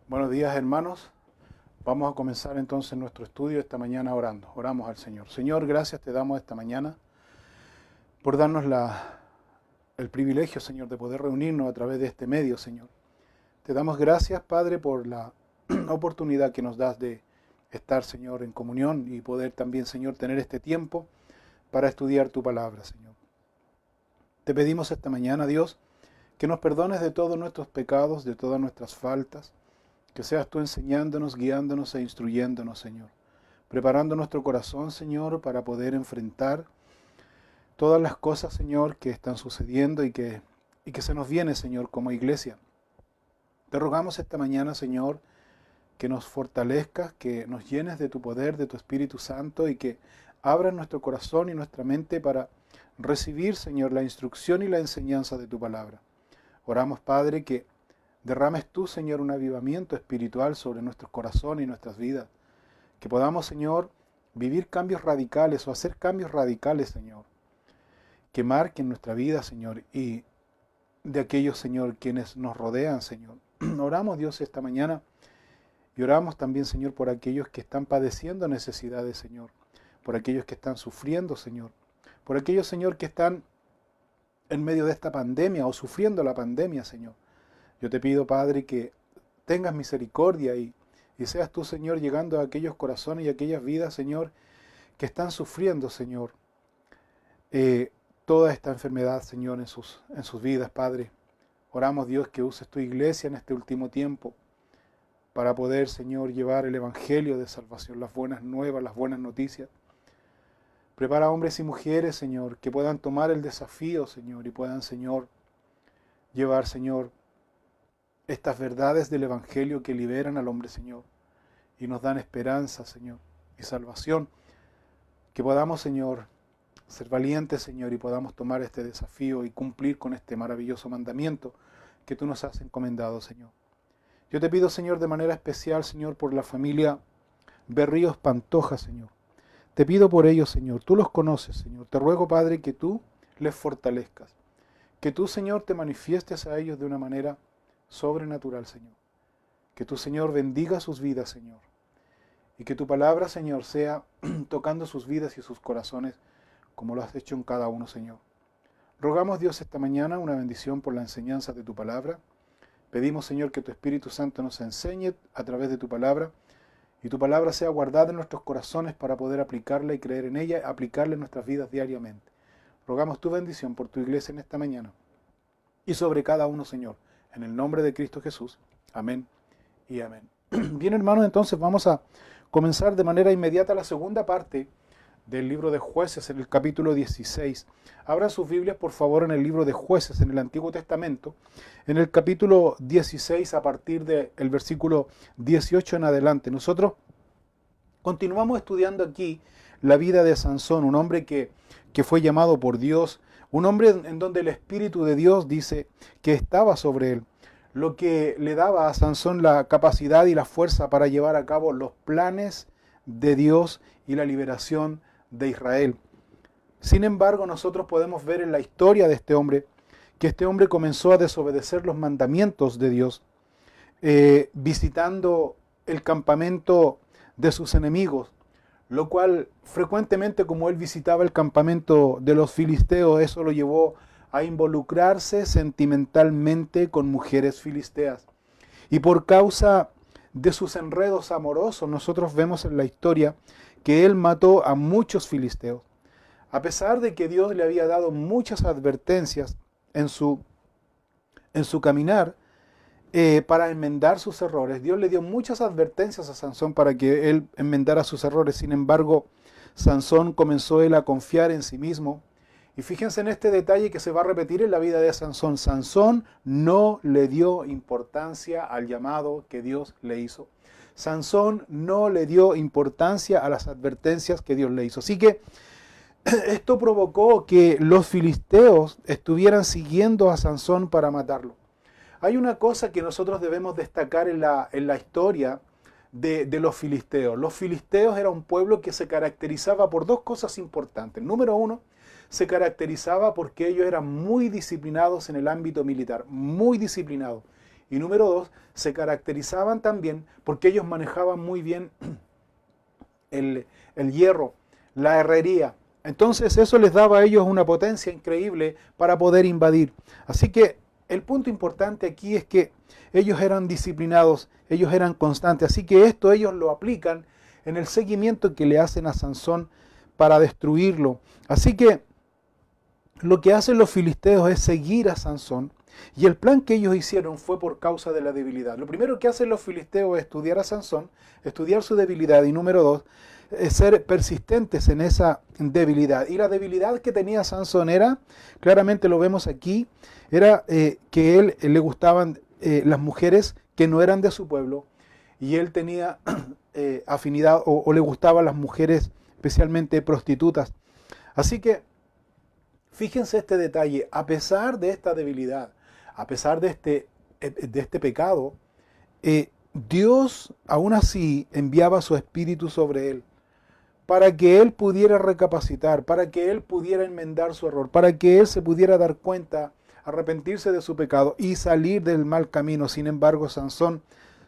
Buenos días, hermanos. Vamos a comenzar entonces nuestro estudio esta mañana orando. Oramos al Señor. Señor, gracias te damos esta mañana por darnos el privilegio, Señor, de poder reunirnos a través de este medio, Señor. Te damos gracias, Padre, por la oportunidad que nos das de estar, Señor, en comunión y poder también, Señor, tener este tiempo para estudiar tu palabra, Señor. Te pedimos esta mañana, Dios, que nos perdones de todos nuestros pecados, de todas nuestras faltas, que seas tú enseñándonos, guiándonos e instruyéndonos, Señor. Preparando nuestro corazón, Señor, para poder enfrentar todas las cosas, Señor, que están sucediendo y que se nos viene, Señor, como iglesia. Te rogamos esta mañana, Señor, que nos fortalezcas, que nos llenes de tu poder, de tu Espíritu Santo y que abras nuestro corazón y nuestra mente para recibir, Señor, la instrucción y la enseñanza de tu palabra. Oramos, Padre, que derrames tú, Señor, un avivamiento espiritual sobre nuestros corazones y nuestras vidas. Que podamos, Señor, vivir cambios radicales o hacer cambios radicales, Señor, que marquen nuestra vida, Señor, y de aquellos, Señor, quienes nos rodean, Señor. Oramos, Dios, esta mañana y oramos también, Señor, por aquellos que están padeciendo necesidades, Señor, por aquellos que están sufriendo, Señor, por aquellos, Señor, que están en medio de esta pandemia o sufriendo la pandemia, Señor. Yo te pido, Padre, que tengas misericordia y seas tú, Señor, llegando a aquellos corazones y aquellas vidas, Señor, que están sufriendo, Señor, toda esta enfermedad, Señor, en sus vidas, Padre. Oramos, Dios, que uses tu iglesia en este último tiempo para poder, Señor, llevar el evangelio de salvación, las buenas nuevas, las buenas noticias. Prepara hombres y mujeres, Señor, que puedan tomar el desafío, Señor, y puedan, Señor, llevar, Señor, estas verdades del evangelio que liberan al hombre, Señor, y nos dan esperanza, Señor, y salvación. Que podamos, Señor, ser valientes, Señor, y podamos tomar este desafío y cumplir con este maravilloso mandamiento que tú nos has encomendado, Señor. Yo te pido, Señor, de manera especial, Señor, por la familia Berríos Pantoja, Señor. Te pido por ellos, Señor. Tú los conoces, Señor. Te ruego, Padre, que tú les fortalezcas. Que tú, Señor, te manifiestes a ellos de una manera sobrenatural, Señor. Que tu, Señor, bendiga sus vidas, Señor. Y que tu palabra, Señor, sea tocando sus vidas y sus corazones como lo has hecho en cada uno, Señor. Rogamos, Dios, esta mañana una bendición por la enseñanza de tu palabra. Pedimos, Señor, que tu Espíritu Santo nos enseñe a través de tu palabra y tu palabra sea guardada en nuestros corazones para poder aplicarla y creer en ella, aplicarla en nuestras vidas diariamente. Rogamos tu bendición por tu iglesia en esta mañana y sobre cada uno, Señor, en el nombre de Cristo Jesús. Amén y amén. Bien, hermanos, entonces vamos a comenzar de manera inmediata la segunda parte del libro de Jueces, en el capítulo 16. Abran sus Biblias, por favor, en el libro de Jueces, en el Antiguo Testamento, en el capítulo 16, a partir del versículo 18 en adelante. Nosotros continuamos estudiando aquí la vida de Sansón, un hombre que fue llamado por Dios, un hombre en donde el Espíritu de Dios dice que estaba sobre él, lo que le daba a Sansón la capacidad y la fuerza para llevar a cabo los planes de Dios y la liberación de Israel. Sin embargo, nosotros podemos ver en la historia de este hombre que este hombre comenzó a desobedecer los mandamientos de Dios, visitando el campamento de sus enemigos, lo cual frecuentemente, como él visitaba el campamento de los filisteos, eso lo llevó a involucrarse sentimentalmente con mujeres filisteas. Y por causa de sus enredos amorosos, nosotros vemos en la historia que él mató a muchos filisteos. A pesar de que Dios le había dado muchas advertencias en su caminar para enmendar sus errores, Dios le dio muchas advertencias a Sansón para que él enmendara sus errores. Sin embargo, Sansón comenzó él a confiar en sí mismo. Y fíjense en este detalle que se va a repetir en la vida de Sansón. Sansón no le dio importancia al llamado que Dios le hizo. Sansón no le dio importancia a las advertencias que Dios le hizo. Así que esto provocó que los filisteos estuvieran siguiendo a Sansón para matarlo. Hay una cosa que nosotros debemos destacar en la historia de los filisteos. Los filisteos era un pueblo que se caracterizaba por dos cosas importantes. Número uno, se caracterizaba porque ellos eran muy disciplinados en el ámbito militar, muy disciplinados. Y número dos, se caracterizaban también porque ellos manejaban muy bien el hierro, la herrería. Entonces eso les daba a ellos una potencia increíble para poder invadir. Así que el punto importante aquí es que ellos eran disciplinados, ellos eran constantes. Así que esto ellos lo aplican en el seguimiento que le hacen a Sansón para destruirlo. Así que lo que hacen los filisteos es seguir a Sansón. Y el plan que ellos hicieron fue por causa de la debilidad. Lo primero que hacen los filisteos es estudiar a Sansón, estudiar su debilidad. Y número dos, ser persistentes en esa debilidad. Y la debilidad que tenía Sansón era, claramente lo vemos aquí, era que él le gustaban las mujeres que no eran de su pueblo. Y él tenía afinidad o le gustaban las mujeres, especialmente prostitutas. Así que, fíjense este detalle, a pesar de esta debilidad, a pesar de este pecado, Dios aún así enviaba su espíritu sobre él, para que él pudiera recapacitar, para que él pudiera enmendar su error, para que él se pudiera dar cuenta, arrepentirse de su pecado y salir del mal camino. Sin embargo, Sansón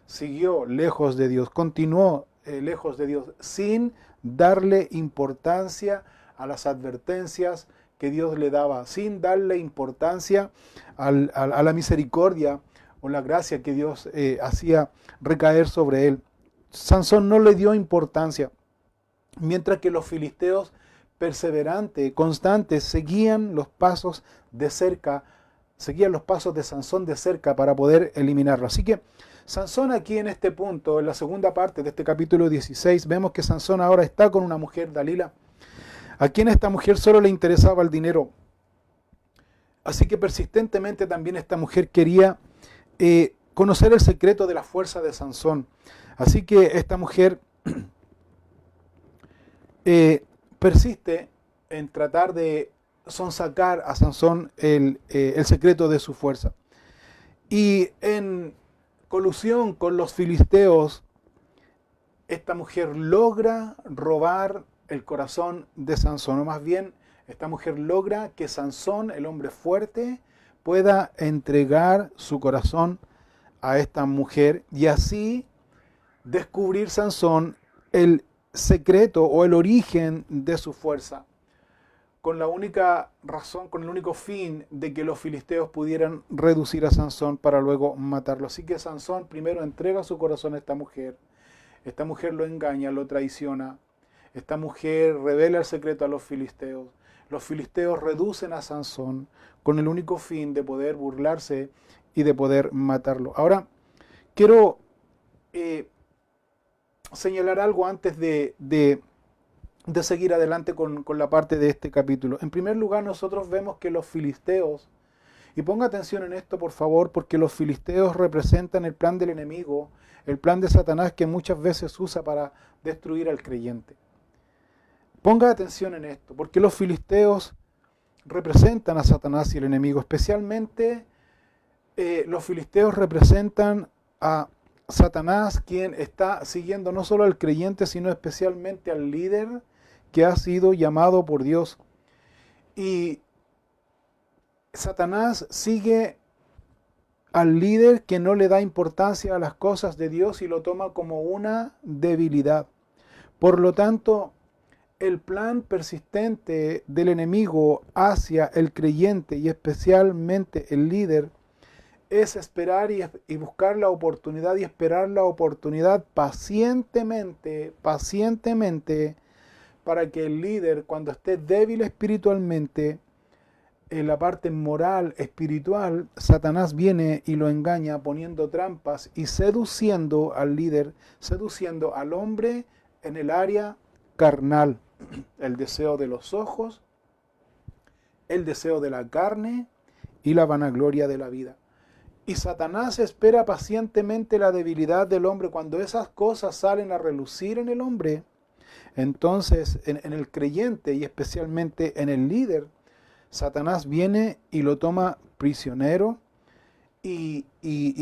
siguió lejos de Dios, continuó lejos de Dios, sin darle importancia a las advertencias que Dios le daba, sin darle importancia a la misericordia o la gracia que Dios hacía recaer sobre él. Sansón no le dio importancia, mientras que los filisteos perseverantes, constantes, seguían los pasos de cerca, seguían los pasos de Sansón de cerca para poder eliminarlo. Así que Sansón aquí en este punto, en la segunda parte de este capítulo 16, vemos que Sansón ahora está con una mujer, Dalila, a quien esta mujer solo le interesaba el dinero. Así que persistentemente también esta mujer quería conocer el secreto de la fuerza de Sansón. Así que esta mujer persiste en tratar de sonsacar a Sansón el secreto de su fuerza. Y en colusión con los filisteos, esta mujer logra robar el corazón de Sansón, o más bien, esta mujer logra que Sansón, el hombre fuerte, pueda entregar su corazón a esta mujer y así descubrir Sansón el secreto o el origen de su fuerza, con la única razón, con el único fin de que los filisteos pudieran reducir a Sansón para luego matarlo. Así que Sansón primero entrega su corazón a esta mujer lo engaña, lo traiciona. Esta mujer revela el secreto a los filisteos reducen a Sansón con el único fin de poder burlarse y de poder matarlo. Ahora, quiero señalar algo antes de seguir adelante con la parte de este capítulo. En primer lugar, nosotros vemos que los filisteos, y ponga atención en esto por favor, porque los filisteos representan el plan del enemigo, el plan de Satanás que muchas veces usa para destruir al creyente. Ponga atención en esto, porque los filisteos representan a Satanás y el enemigo. Especialmente los filisteos representan a Satanás, quien está siguiendo no solo al creyente, sino especialmente al líder que ha sido llamado por Dios. Y Satanás sigue al líder que no le da importancia a las cosas de Dios y lo toma como una debilidad. Por lo tanto, el plan persistente del enemigo hacia el creyente y especialmente el líder es esperar y buscar la oportunidad y esperar la oportunidad pacientemente para que el líder, cuando esté débil espiritualmente, en la parte moral, espiritual, Satanás viene y lo engaña poniendo trampas y seduciendo al líder, seduciendo al hombre en el área carnal. El deseo de los ojos, el deseo de la carne y la vanagloria de la vida. Y Satanás espera pacientemente la debilidad del hombre. Cuando esas cosas salen a relucir en el hombre, entonces en el creyente y especialmente en el líder, Satanás viene y lo toma prisionero y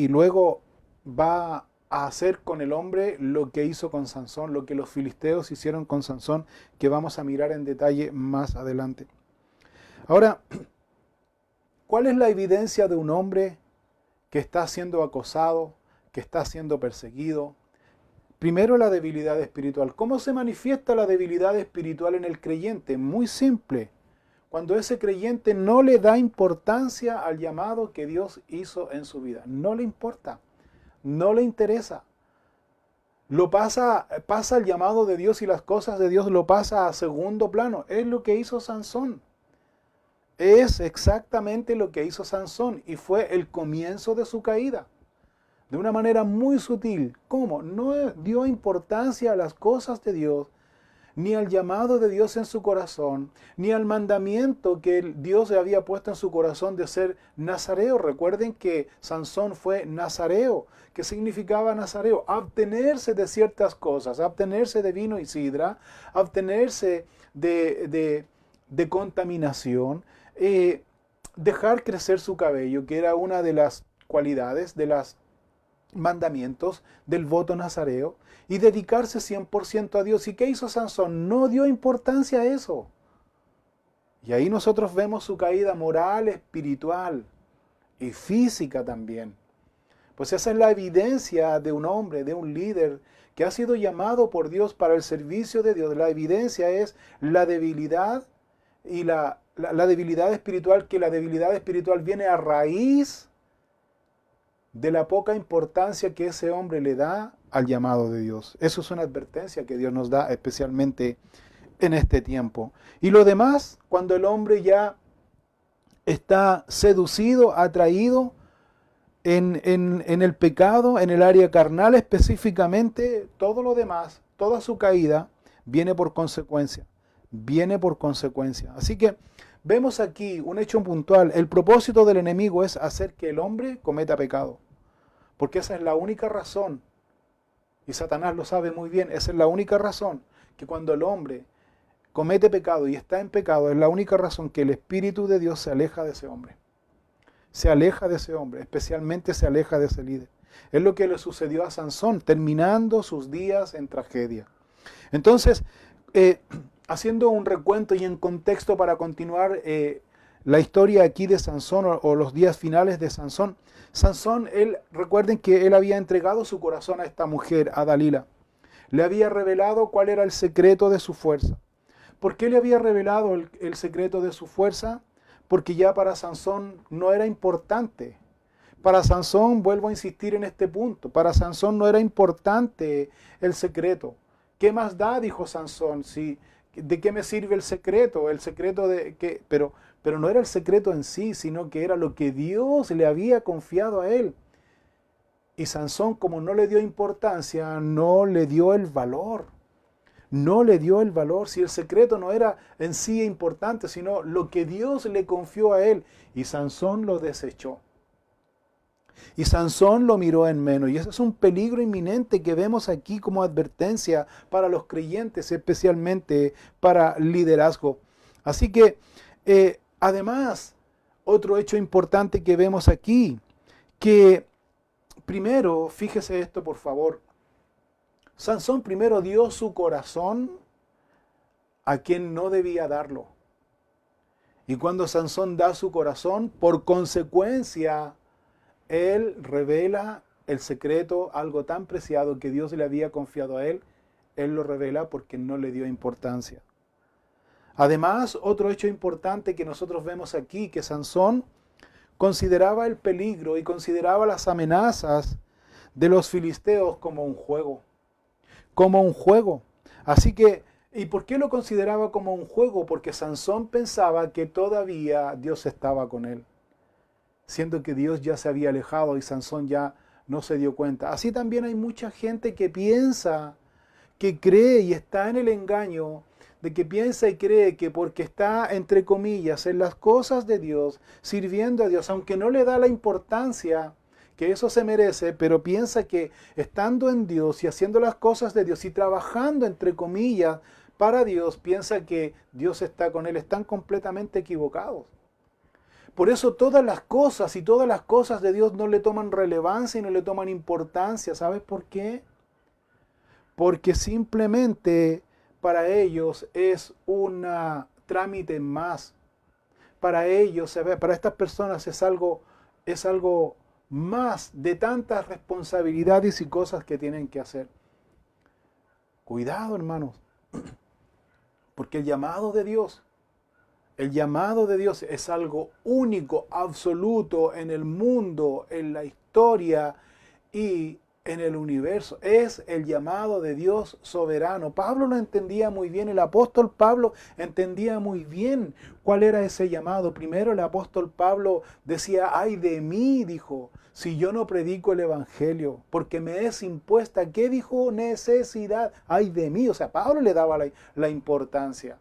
luego va a hacer con el hombre lo que hizo con Sansón, lo que los filisteos hicieron con Sansón, que vamos a mirar en detalle más adelante. Ahora, ¿cuál es la evidencia de un hombre que está siendo acosado, que está siendo perseguido. Primero, la debilidad espiritual. ¿Cómo se manifiesta la debilidad espiritual en el creyente? Muy simple. Cuando ese creyente no le da importancia al llamado que Dios hizo en su vida. No le importa, no le interesa. Pasa el llamado de Dios y las cosas de Dios lo pasa a segundo plano. Es lo que hizo Sansón. Es exactamente lo que hizo Sansón y fue el comienzo de su caída. De una manera muy sutil. ¿Cómo? No dio importancia a las cosas de Dios, ni al llamado de Dios en su corazón, ni al mandamiento que Dios le había puesto en su corazón de ser nazareo. Recuerden que Sansón fue nazareo. ¿Qué significaba nazareo? Abstenerse de ciertas cosas, abstenerse de vino y sidra, abstenerse de contaminación, dejar crecer su cabello, que era una de las cualidades, de los mandamientos del voto nazareo, y dedicarse 100% a Dios. ¿Y qué hizo Sansón? No dio importancia a eso. Y ahí nosotros vemos su caída moral, espiritual y física también. Pues esa es la evidencia de un hombre, de un líder que ha sido llamado por Dios para el servicio de Dios. La evidencia es la debilidad y la debilidad espiritual, que la debilidad espiritual viene a raíz de la poca importancia que ese hombre le da al llamado de Dios. Eso es una advertencia que Dios nos da especialmente en este tiempo. Y lo demás, cuando el hombre ya está seducido, atraído en el pecado, en el área carnal específicamente, todo lo demás, toda su caída, viene por consecuencia. Viene por consecuencia. Así que vemos aquí un hecho puntual. El propósito del enemigo es hacer que el hombre cometa pecado. Porque esa es la única razón. Y Satanás lo sabe muy bien. Esa es la única razón. Que cuando el hombre comete pecado y está en pecado, es la única razón que el Espíritu de Dios se aleja de ese hombre. Se aleja de ese hombre. Especialmente se aleja de ese líder. Es lo que le sucedió a Sansón, terminando sus días en tragedia. Entonces, haciendo un recuento y en contexto para continuar la historia aquí de Sansón o los días finales de Sansón. Sansón, recuerden que él había entregado su corazón a esta mujer, a Dalila. Le había revelado cuál era el secreto de su fuerza. ¿Por qué le había revelado el secreto de su fuerza? Porque ya para Sansón no era importante. Para Sansón, vuelvo a insistir en este punto, para Sansón no era importante el secreto. ¿Qué más da? Dijo Sansón. ¿De qué me sirve el secreto? El secreto de que, pero no era el secreto en sí, sino que era lo que Dios le había confiado a él. Y Sansón, como no le dio importancia, no le dio el valor. No le dio el valor. Si el secreto no era en sí importante, sino lo que Dios le confió a él. Y Sansón lo desechó. Y Sansón lo miró en menos. Y ese es un peligro inminente que vemos aquí como advertencia para los creyentes, especialmente para liderazgo. Así que, además, otro hecho importante que vemos aquí, que primero, fíjese esto por favor, Sansón primero dio su corazón a quien no debía darlo. Y cuando Sansón da su corazón, por consecuencia, él revela el secreto, algo tan preciado que Dios le había confiado a él lo revela porque no le dio importancia. Además, otro hecho importante que nosotros vemos aquí, que Sansón consideraba el peligro y consideraba las amenazas de los filisteos como un juego. Como un juego. Así que, ¿y por qué lo consideraba como un juego? Porque Sansón pensaba que todavía Dios estaba con él, siendo que Dios ya se había alejado y Sansón ya no se dio cuenta. Así también hay mucha gente que piensa, que cree y está en el engaño, de que piensa y cree que porque está, entre comillas, en las cosas de Dios, sirviendo a Dios, aunque no le da la importancia que eso se merece, pero piensa que estando en Dios y haciendo las cosas de Dios y trabajando, entre comillas, para Dios, piensa que Dios está con él. Están completamente equivocados. Por eso todas las cosas y todas las cosas de Dios no le toman relevancia y no le toman importancia. ¿Sabes por qué? Porque simplemente para ellos es un trámite más. Para ellos, para estas personas es algo más de tantas responsabilidades y cosas que tienen que hacer. Cuidado, hermanos, porque el llamado de Dios es algo único, absoluto en el mundo, en la historia y en el universo. Es el llamado de Dios soberano. Pablo lo entendía muy bien, el apóstol Pablo entendía muy bien cuál era ese llamado. Primero el apóstol Pablo decía, ay de mí, dijo, si yo no predico el evangelio, porque me es impuesta, ¿qué dijo? Necesidad, ay de mí. O sea, Pablo le daba la importancia.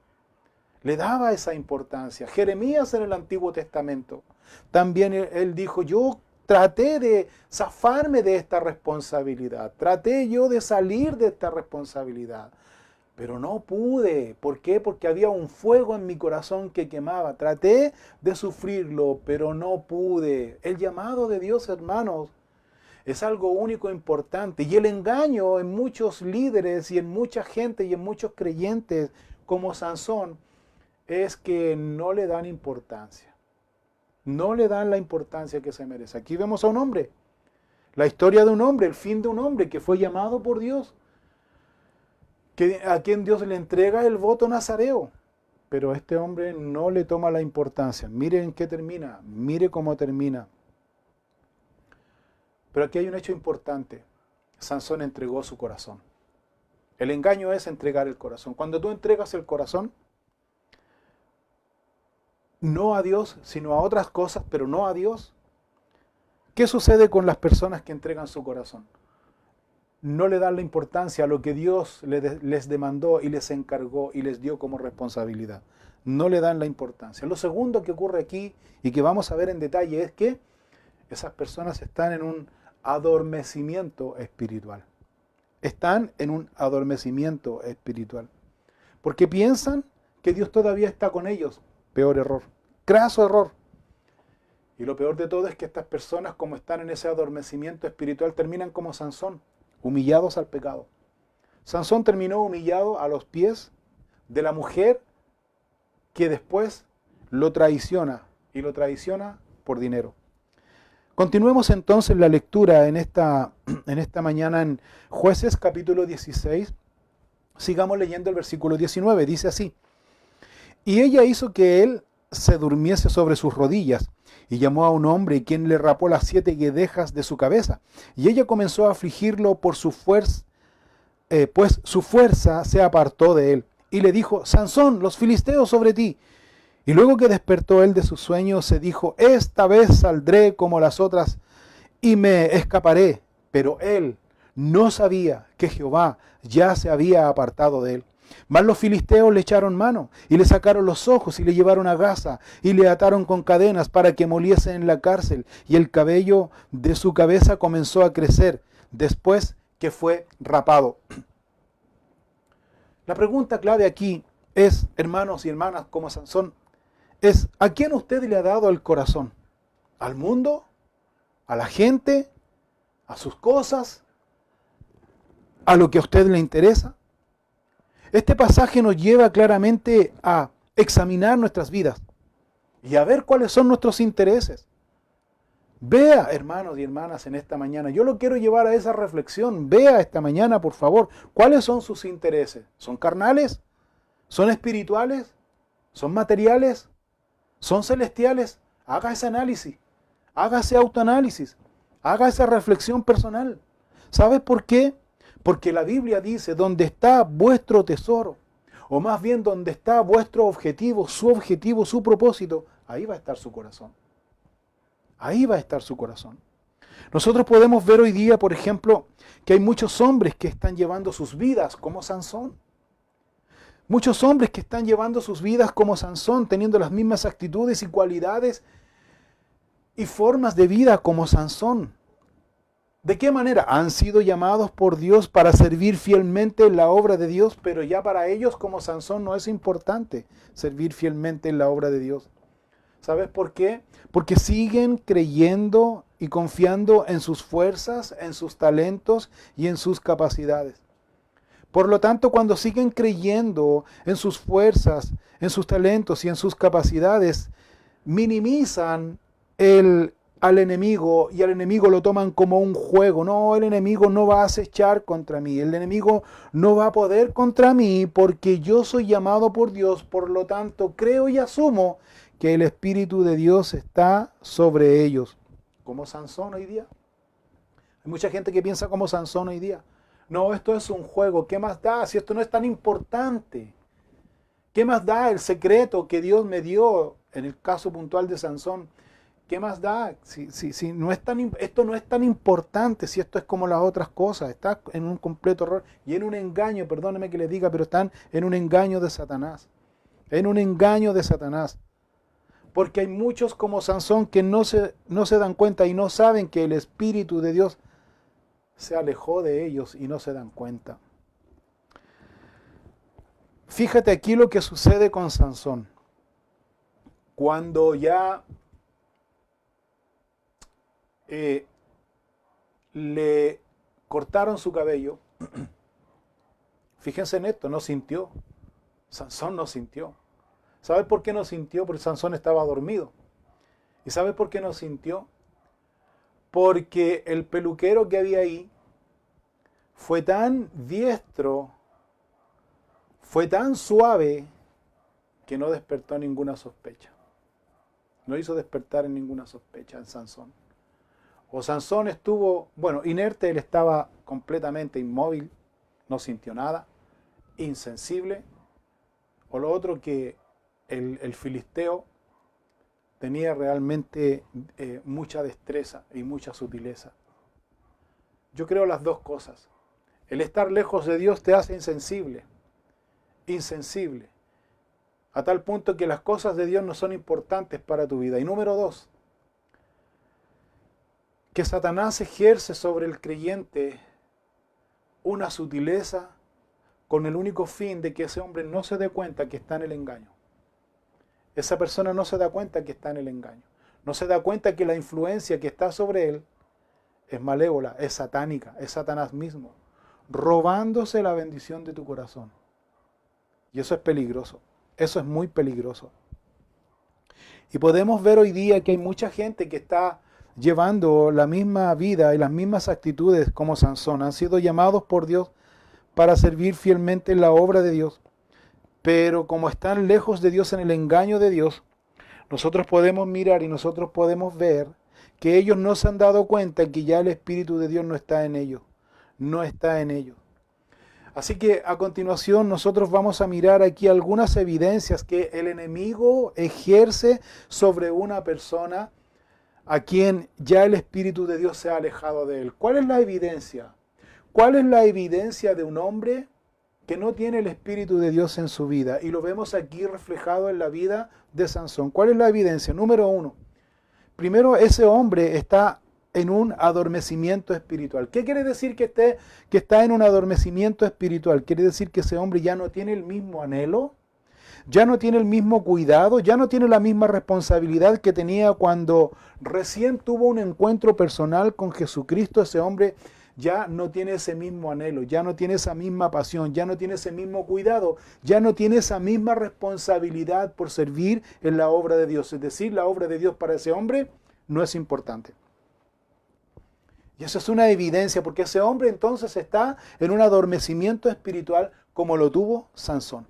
Le daba esa importancia. Jeremías en el Antiguo Testamento también él dijo, yo traté de zafarme de esta responsabilidad, traté yo de salir de esta responsabilidad, pero no pude. ¿Por qué? Porque había un fuego en mi corazón que quemaba. Traté de sufrirlo, pero no pude. El llamado de Dios, hermanos, es algo único e importante. Y el engaño en muchos líderes y en mucha gente y en muchos creyentes como Sansón es que no le dan importancia. No le dan la importancia que se merece. Aquí vemos a un hombre, la historia de un hombre, el fin de un hombre que fue llamado por Dios, a quien Dios le entrega el voto nazareo. Pero este hombre no le toma la importancia. Mire en qué termina, mire cómo termina. Pero aquí hay un hecho importante. Sansón entregó su corazón. El engaño es entregar el corazón. Cuando tú entregas el corazón, no a Dios, sino a otras cosas, pero no a Dios. ¿Qué sucede con las personas que entregan su corazón? No le dan la importancia a lo que Dios les demandó y les encargó y les dio como responsabilidad. No le dan la importancia. Lo segundo que ocurre aquí y que vamos a ver en detalle es que esas personas están en un adormecimiento espiritual. Están en un adormecimiento espiritual. Porque piensan que Dios todavía está con ellos. Peor error, graso error. Y lo peor de todo es que estas personas, como están en ese adormecimiento espiritual, terminan como Sansón, humillados al pecado. Sansón terminó humillado a los pies de la mujer que después lo traiciona, y lo traiciona por dinero. Continuemos entonces la lectura en esta mañana en Jueces capítulo 16. Sigamos leyendo el versículo 19, dice así. Y ella hizo que él se durmiese sobre sus rodillas, y llamó a un hombre, quien le rapó las 7 guedejas de su cabeza. Y ella comenzó a afligirlo por su fuerza, pues su fuerza se apartó de él. Y le dijo, Sansón, los filisteos sobre ti. Y luego que despertó él de su sueño, se dijo, esta vez saldré como las otras, y me escaparé. Pero él no sabía que Jehová ya se había apartado de él. Mas los filisteos le echaron mano, y le sacaron los ojos, y le llevaron a Gaza, y le ataron con cadenas para que moliese en la cárcel, y el cabello de su cabeza comenzó a crecer, después que fue rapado. La pregunta clave aquí es, hermanos y hermanas, como Sansón, es, ¿a quién usted le ha dado el corazón? ¿Al mundo? ¿A la gente? ¿A sus cosas? ¿A lo que a usted le interesa? Este pasaje nos lleva claramente a examinar nuestras vidas y a ver cuáles son nuestros intereses. Vea, hermanos y hermanas, en esta mañana, yo lo quiero llevar a esa reflexión. Vea esta mañana, por favor, cuáles son sus intereses. ¿Son carnales? ¿Son espirituales? ¿Son materiales? ¿Son celestiales? Haga ese análisis, haga ese autoanálisis, haga esa reflexión personal. ¿Sabes por qué? Porque la Biblia dice, donde está vuestro tesoro, o más bien donde está vuestro objetivo, su propósito, ahí va a estar su corazón. Ahí va a estar su corazón. Nosotros podemos ver hoy día, por ejemplo, que hay muchos hombres que están llevando sus vidas como Sansón. Muchos hombres que están llevando sus vidas como Sansón, teniendo las mismas actitudes y cualidades y formas de vida como Sansón. ¿De qué manera? Han sido llamados por Dios para servir fielmente en la obra de Dios, pero ya para ellos como Sansón no es importante servir fielmente en la obra de Dios. ¿Sabes por qué? Porque siguen creyendo y confiando en sus fuerzas, en sus talentos y en sus capacidades. Por lo tanto, cuando siguen creyendo en sus fuerzas, en sus talentos y en sus capacidades, minimizan el al enemigo y al enemigo lo toman como un juego. No, el enemigo no va a acechar contra mí, el enemigo no va a poder contra mí porque yo soy llamado por Dios, por lo tanto creo y asumo que el Espíritu de Dios está sobre ellos. Como Sansón hoy día. Hay mucha gente que piensa como Sansón hoy día. No, esto es un juego, ¿qué más da si esto no es tan importante? ¿Qué más da el secreto que Dios me dio en el caso puntual de Sansón? ¿Qué más da? Si no es esto no es tan importante, si esto es como las otras cosas, está en un completo error y en un engaño, perdóneme que les diga, pero están en un engaño de Satanás. En un engaño de Satanás. Porque hay muchos como Sansón que no se dan cuenta y no saben que el Espíritu de Dios se alejó de ellos y no se dan cuenta. Fíjate aquí lo que sucede con Sansón. Cuando ya le cortaron su cabello, fíjense en esto, no sintió. Sansón no sintió. ¿Sabe por qué no sintió? Porque Sansón estaba dormido. ¿Y sabe por qué no sintió? Porque el peluquero que había ahí fue tan diestro, fue tan suave, que no despertó ninguna sospecha. No hizo despertar en ninguna sospecha en Sansón. O Sansón estuvo, inerte, él estaba completamente inmóvil, no sintió nada, insensible. O lo otro que el filisteo tenía realmente mucha destreza y mucha sutileza. Yo creo las dos cosas. El estar lejos de Dios te hace insensible, a tal punto que las cosas de Dios no son importantes para tu vida. Y número dos, que Satanás ejerce sobre el creyente una sutileza con el único fin de que ese hombre no se dé cuenta que está en el engaño. Esa persona no se da cuenta que está en el engaño. No se da cuenta que la influencia que está sobre él es malévola, es satánica, es Satanás mismo, robándose la bendición de tu corazón. Y eso es peligroso, eso es muy peligroso. Y podemos ver hoy día que hay mucha gente que está llevando la misma vida y las mismas actitudes como Sansón. Han sido llamados por Dios para servir fielmente en la obra de Dios. Pero como están lejos de Dios en el engaño de Dios, nosotros podemos mirar y nosotros podemos ver que ellos no se han dado cuenta que ya el Espíritu de Dios no está en ellos. No está en ellos. Así que a continuación nosotros vamos a mirar aquí algunas evidencias que el enemigo ejerce sobre una persona a quien ya el Espíritu de Dios se ha alejado de él. ¿Cuál es la evidencia? ¿Cuál es la evidencia de un hombre que no tiene el Espíritu de Dios en su vida? Y lo vemos aquí reflejado en la vida de Sansón. ¿Cuál es la evidencia? Número uno. Primero, ese hombre está en un adormecimiento espiritual. ¿Qué quiere decir que está en un adormecimiento espiritual? Quiere decir que ese hombre ya no tiene el mismo anhelo, ya no tiene el mismo cuidado, ya no tiene la misma responsabilidad que tenía cuando recién tuvo un encuentro personal con Jesucristo. Ese hombre ya no tiene ese mismo anhelo, ya no tiene esa misma pasión, ya no tiene ese mismo cuidado, ya no tiene esa misma responsabilidad por servir en la obra de Dios. Es decir, la obra de Dios para ese hombre no es importante. Y eso es una evidencia, porque ese hombre entonces está en un adormecimiento espiritual como lo tuvo Sansón.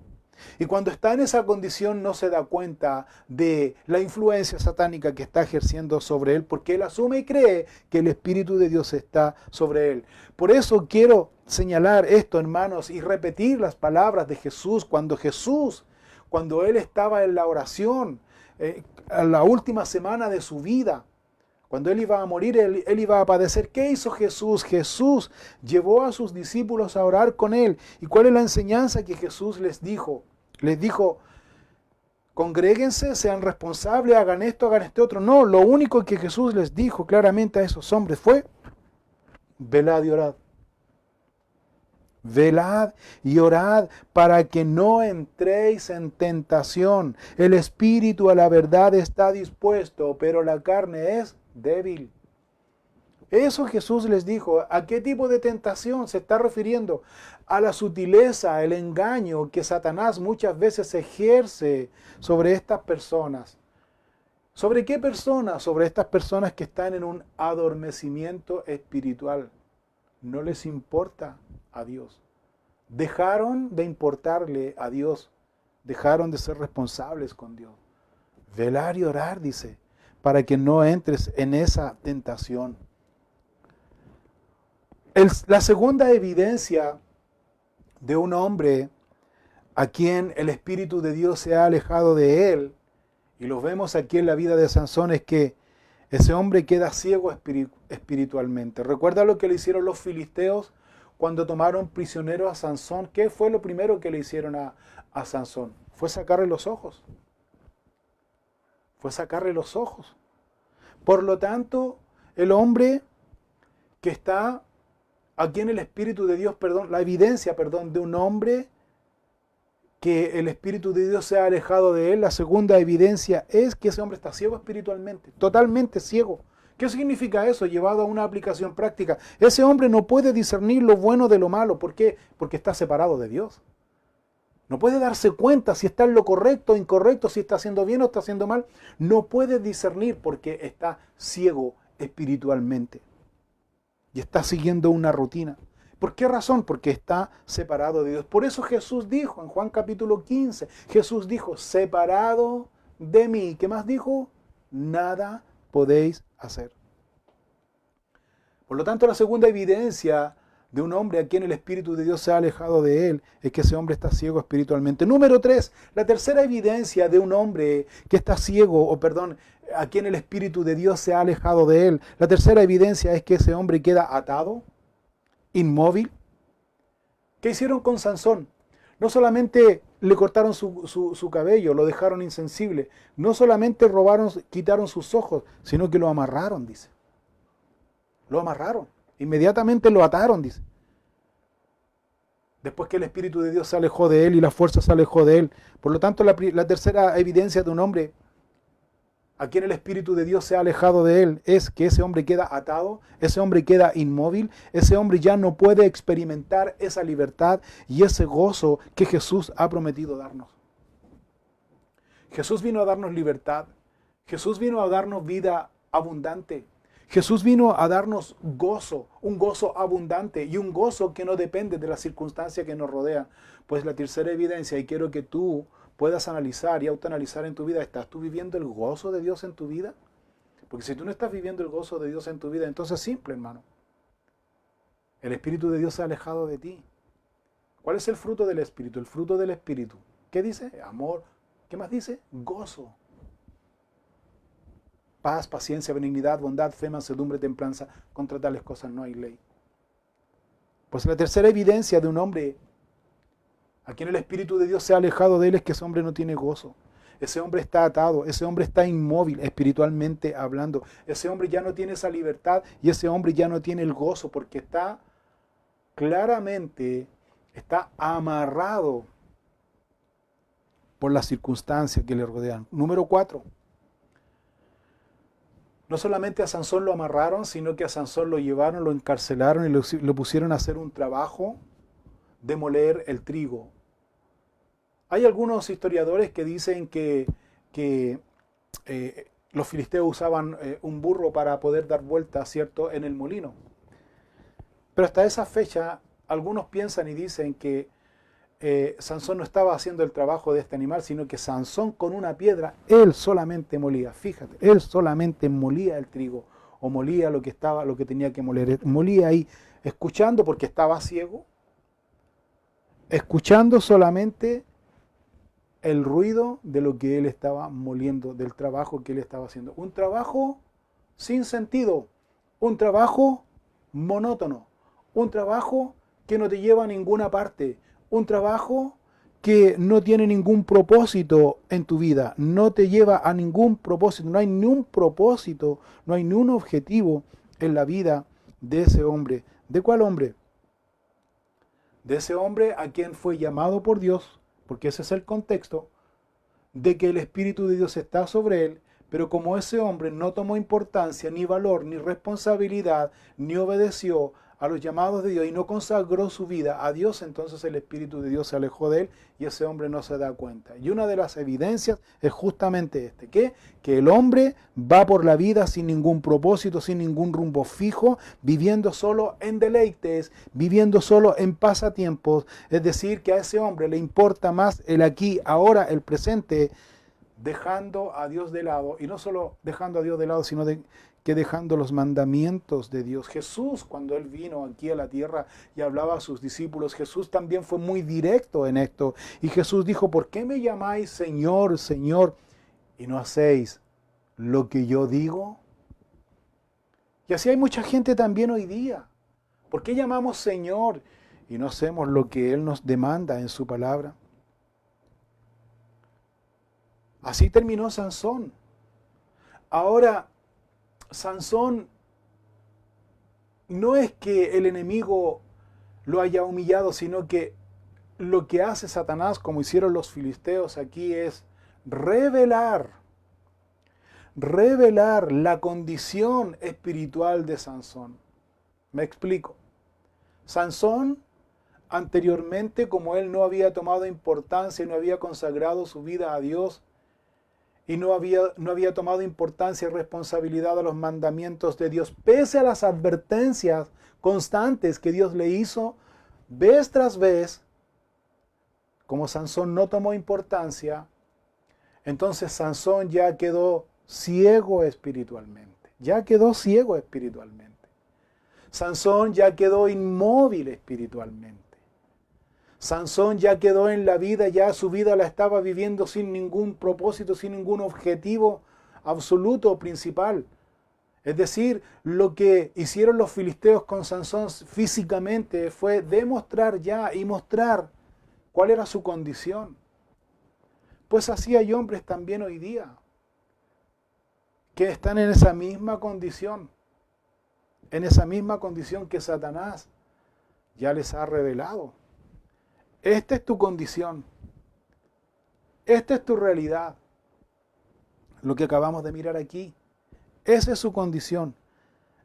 Y cuando está en esa condición no se da cuenta de la influencia satánica que está ejerciendo sobre él, porque él asume y cree que el Espíritu de Dios está sobre él. Por eso quiero señalar esto, hermanos, y repetir las palabras de Jesús, cuando él estaba en la oración, en la última semana de su vida, cuando él iba a morir, él iba a padecer. ¿Qué hizo Jesús? Jesús llevó a sus discípulos a orar con él. ¿Y cuál es la enseñanza que Jesús les dijo? Les dijo, congréguense, sean responsables, hagan esto, hagan este otro. No, lo único que Jesús les dijo claramente a esos hombres fue, velad y orad. Velad y orad para que no entréis en tentación. El espíritu a la verdad está dispuesto, pero la carne es débil. Eso Jesús les dijo. ¿A qué tipo de tentación se está refiriendo? A la sutileza, el engaño que Satanás muchas veces ejerce sobre estas personas. ¿Sobre qué personas? Sobre estas personas que están en un adormecimiento espiritual. No les importa a Dios. Dejaron de importarle a Dios. Dejaron de ser responsables con Dios. Velar y orar, dice, para que no entres en esa tentación. La segunda evidencia de un hombre a quien el Espíritu de Dios se ha alejado de él, y lo vemos aquí en la vida de Sansón, es que ese hombre queda ciego espiritualmente. ¿Recuerda lo que le hicieron los filisteos cuando tomaron prisionero a Sansón? ¿Qué fue lo primero que le hicieron a Sansón? Fue sacarle los ojos. Fue sacarle los ojos. Por lo tanto, el hombre que está aquí en el Espíritu de Dios, la evidencia, de un hombre que el Espíritu de Dios se ha alejado de él, la segunda evidencia es que ese hombre está ciego espiritualmente, totalmente ciego. ¿Qué significa eso? Llevado a una aplicación práctica. Ese hombre no puede discernir lo bueno de lo malo. ¿Por qué? Porque está separado de Dios. No puede darse cuenta si está en lo correcto o incorrecto, si está haciendo bien o está haciendo mal. No puede discernir porque está ciego espiritualmente. Y está siguiendo una rutina. ¿Por qué razón? Porque está separado de Dios. Por eso Jesús dijo en Juan capítulo 15, Jesús dijo, separado de mí. ¿Qué más dijo? Nada podéis hacer. Por lo tanto, la segunda evidencia de un hombre a quien el Espíritu de Dios se ha alejado de él es que ese hombre está ciego espiritualmente. Número 3, la tercera evidencia de un hombre que está ciego, a quien el Espíritu de Dios se ha alejado de él. La tercera evidencia es que ese hombre queda atado, inmóvil. ¿Qué hicieron con Sansón? No solamente le cortaron su cabello, lo dejaron insensible. No solamente quitaron sus ojos, sino que lo amarraron, dice. Lo amarraron. Inmediatamente lo ataron, dice. Después que el Espíritu de Dios se alejó de él y la fuerza se alejó de él. Por lo tanto, la tercera evidencia de un hombre a quien el Espíritu de Dios se ha alejado de él es que ese hombre queda atado, ese hombre queda inmóvil, ese hombre ya no puede experimentar esa libertad y ese gozo que Jesús ha prometido darnos. Jesús vino a darnos libertad, Jesús vino a darnos vida abundante, Jesús vino a darnos gozo, un gozo abundante y un gozo que no depende de las circunstancias que nos rodean. Pues la tercera evidencia, y quiero que tú puedas analizar y autoanalizar en tu vida, ¿estás tú viviendo el gozo de Dios en tu vida? Porque si tú no estás viviendo el gozo de Dios en tu vida, entonces es simple, hermano. El Espíritu de Dios se ha alejado de ti. ¿Cuál es el fruto del Espíritu? El fruto del Espíritu. ¿Qué dice? Amor. ¿Qué más dice? Gozo. Paz, paciencia, benignidad, bondad, fe, mansedumbre, templanza. Contra tales cosas no hay ley. Pues la tercera evidencia de un hombre a quien el Espíritu de Dios se ha alejado de él es que ese hombre no tiene gozo. Ese hombre está atado, ese hombre está inmóvil espiritualmente hablando. Ese hombre ya no tiene esa libertad y ese hombre ya no tiene el gozo porque está claramente, está amarrado por las circunstancias que le rodean. Número 4. No solamente a Sansón lo amarraron, sino que a Sansón lo llevaron, lo encarcelaron y lo pusieron a hacer un trabajo de moler el trigo. Hay algunos historiadores que dicen que los filisteos usaban un burro para poder dar vueltas, ¿cierto?, en el molino. Pero hasta esa fecha, algunos piensan y dicen que Sansón no estaba haciendo el trabajo de este animal, sino que Sansón con una piedra, él solamente molía. Fíjate, él solamente molía el trigo, o molía lo que tenía que moler. Molía ahí, escuchando porque estaba ciego, escuchando solamente el ruido de lo que él estaba moliendo, del trabajo que él estaba haciendo. Un trabajo sin sentido, un trabajo monótono, un trabajo que no te lleva a ninguna parte, un trabajo que no tiene ningún propósito en tu vida, no te lleva a ningún propósito, no hay ni un propósito, no hay ni un objetivo en la vida de ese hombre. ¿De cuál hombre? De ese hombre a quien fue llamado por Dios, porque ese es el contexto, de que el Espíritu de Dios está sobre él, pero como ese hombre no tomó importancia, ni valor, ni responsabilidad, ni obedeció a los llamados de Dios y no consagró su vida a Dios, entonces el Espíritu de Dios se alejó de él y ese hombre no se da cuenta. Y una de las evidencias es justamente que el hombre va por la vida sin ningún propósito, sin ningún rumbo fijo, viviendo solo en deleites, viviendo solo en pasatiempos. Es decir, que a ese hombre le importa más el aquí, ahora, el presente, dejando a Dios de lado, y no solo dejando a Dios de lado, sino que dejando los mandamientos de Dios. Jesús, cuando Él vino aquí a la tierra y hablaba a sus discípulos, Jesús también fue muy directo en esto. Y Jesús dijo, ¿por qué me llamáis Señor, Señor, y no hacéis lo que yo digo? Y así hay mucha gente también hoy día. ¿Por qué llamamos Señor y no hacemos lo que Él nos demanda en su palabra? Así terminó Sansón. Ahora, Sansón no es que el enemigo lo haya humillado, sino que lo que hace Satanás, como hicieron los filisteos aquí, es revelar la condición espiritual de Sansón. Me explico. Sansón, anteriormente, como él no había tomado importancia y no había consagrado su vida a Dios, y no había tomado importancia y responsabilidad a los mandamientos de Dios, pese a las advertencias constantes que Dios le hizo, vez tras vez, como Sansón no tomó importancia, entonces Sansón ya quedó ciego espiritualmente. Sansón ya quedó inmóvil espiritualmente. Sansón ya quedó en la vida, ya su vida la estaba viviendo sin ningún propósito, sin ningún objetivo absoluto o principal. Es decir, lo que hicieron los filisteos con Sansón físicamente fue demostrar ya y mostrar cuál era su condición. Pues así hay hombres también hoy día que están en esa misma condición que Satanás ya les ha revelado. Esta es tu condición. Esta es tu realidad. Lo que acabamos de mirar aquí. Esa es su condición.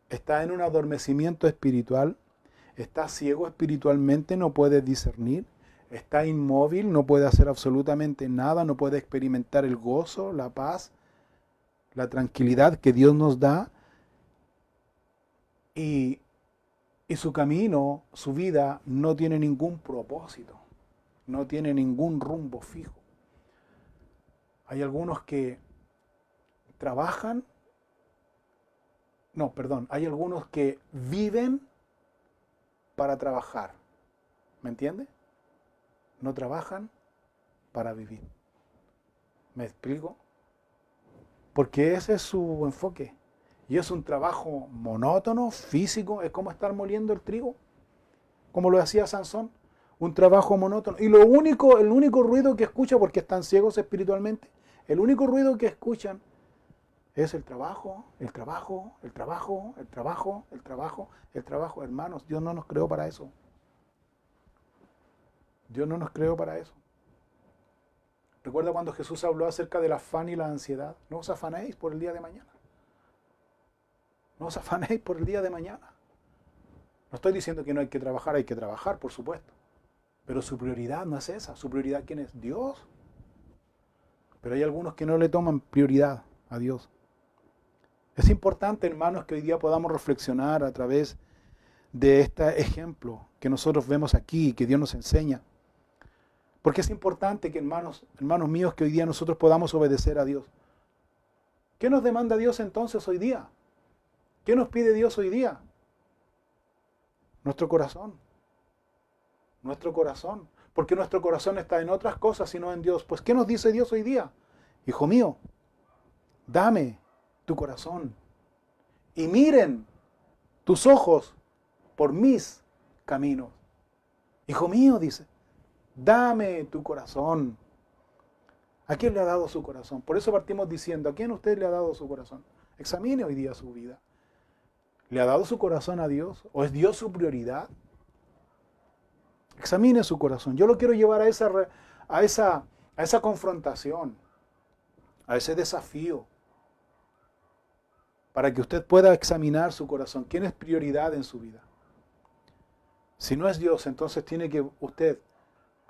Está en un adormecimiento espiritual. Está ciego espiritualmente, no puede discernir. Está inmóvil, no puede hacer absolutamente nada. No puede experimentar el gozo, la paz, la tranquilidad que Dios nos da. Y su camino, su vida, no tiene ningún propósito. No tiene ningún rumbo fijo. Hay algunos que trabajan, hay algunos que viven para trabajar. ¿Me entiende? No trabajan para vivir. ¿Me explico? Porque ese es su enfoque. Y es un trabajo monótono, físico, es como estar moliendo el trigo, como lo hacía Sansón. Un trabajo monótono. Y el único ruido que escuchan, porque están ciegos espiritualmente, el único ruido que escuchan es el trabajo. Hermanos, Dios no nos creó para eso. Recuerda cuando Jesús habló acerca del afán y la ansiedad. No os afanéis por el día de mañana. No estoy diciendo que no hay que trabajar, por supuesto. Pero su prioridad no es esa. Su prioridad, ¿quién es? Dios. Pero hay algunos que no le toman prioridad a Dios. Es importante, hermanos, que hoy día podamos reflexionar a través de este ejemplo que nosotros vemos aquí, que Dios nos enseña. Porque es importante que, hermanos míos, que hoy día nosotros podamos obedecer a Dios. ¿Qué nos demanda Dios entonces hoy día? ¿Qué nos pide Dios hoy día? Nuestro corazón. Porque nuestro corazón está en otras cosas sino en Dios. Pues ¿qué nos dice Dios hoy día? Hijo mío, dame tu corazón y miren tus ojos por mis caminos. Hijo mío, dice, dame tu corazón. ¿A quién le ha dado su corazón? Por eso partimos diciendo, ¿a quién usted le ha dado su corazón? Examine hoy día su vida. ¿Le ha dado su corazón a Dios? ¿O es Dios su prioridad? Examine su corazón. Yo lo quiero llevar a esa confrontación, a ese desafío, para que usted pueda examinar su corazón. ¿Quién es prioridad en su vida? Si no es Dios, entonces tiene que usted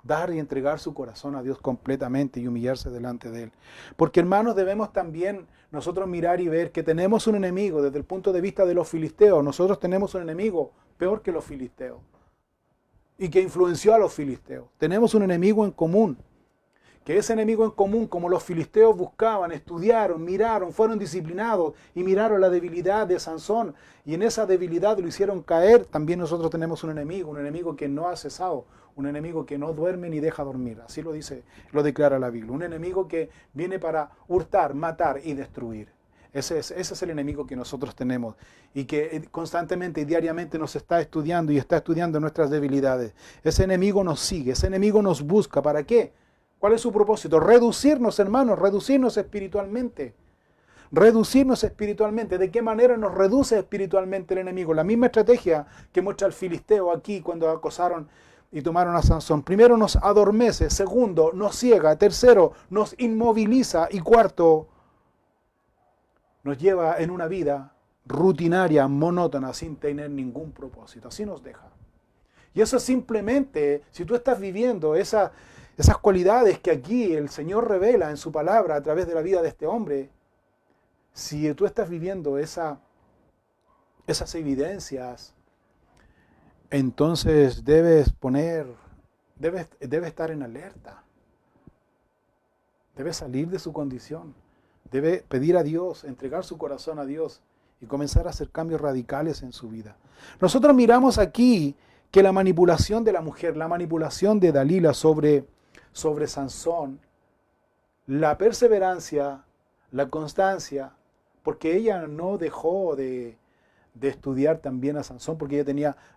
dar y entregar su corazón a Dios completamente y humillarse delante de Él. Porque hermanos, debemos también nosotros mirar y ver que tenemos un enemigo desde el punto de vista de los filisteos. Nosotros tenemos un enemigo peor que los filisteos y que influenció a los filisteos. Tenemos un enemigo en común. Que ese enemigo en común, como los filisteos buscaban, estudiaron, miraron, fueron disciplinados y miraron la debilidad de Sansón y en esa debilidad lo hicieron caer, también nosotros tenemos un enemigo que no ha cesado, un enemigo que no duerme ni deja dormir, así lo dice, lo declara la Biblia, un enemigo que viene para hurtar, matar y destruir. Ese es el enemigo que nosotros tenemos y que constantemente y diariamente nos está estudiando y está estudiando nuestras debilidades. Ese enemigo nos sigue, ese enemigo nos busca. ¿Para qué? ¿Cuál es su propósito? Reducirnos, hermanos, reducirnos espiritualmente. Reducirnos espiritualmente. ¿De qué manera nos reduce espiritualmente el enemigo? La misma estrategia que muestra el filisteo aquí cuando acosaron y tomaron a Sansón. Primero nos adormece, segundo nos ciega, tercero nos inmoviliza y cuarto nos lleva en una vida rutinaria, monótona, sin tener ningún propósito. Así nos deja. Y eso simplemente, si tú estás viviendo esas cualidades que aquí el Señor revela en su palabra a través de la vida de este hombre, si tú estás viviendo esas evidencias, entonces debes estar en alerta. Debe salir de su condición. Debe pedir a Dios, entregar su corazón a Dios y comenzar a hacer cambios radicales en su vida. Nosotros miramos aquí que la manipulación de la mujer, la manipulación de Dalila sobre Sansón, la perseverancia, la constancia, porque ella no dejó de estudiar también a Sansón, porque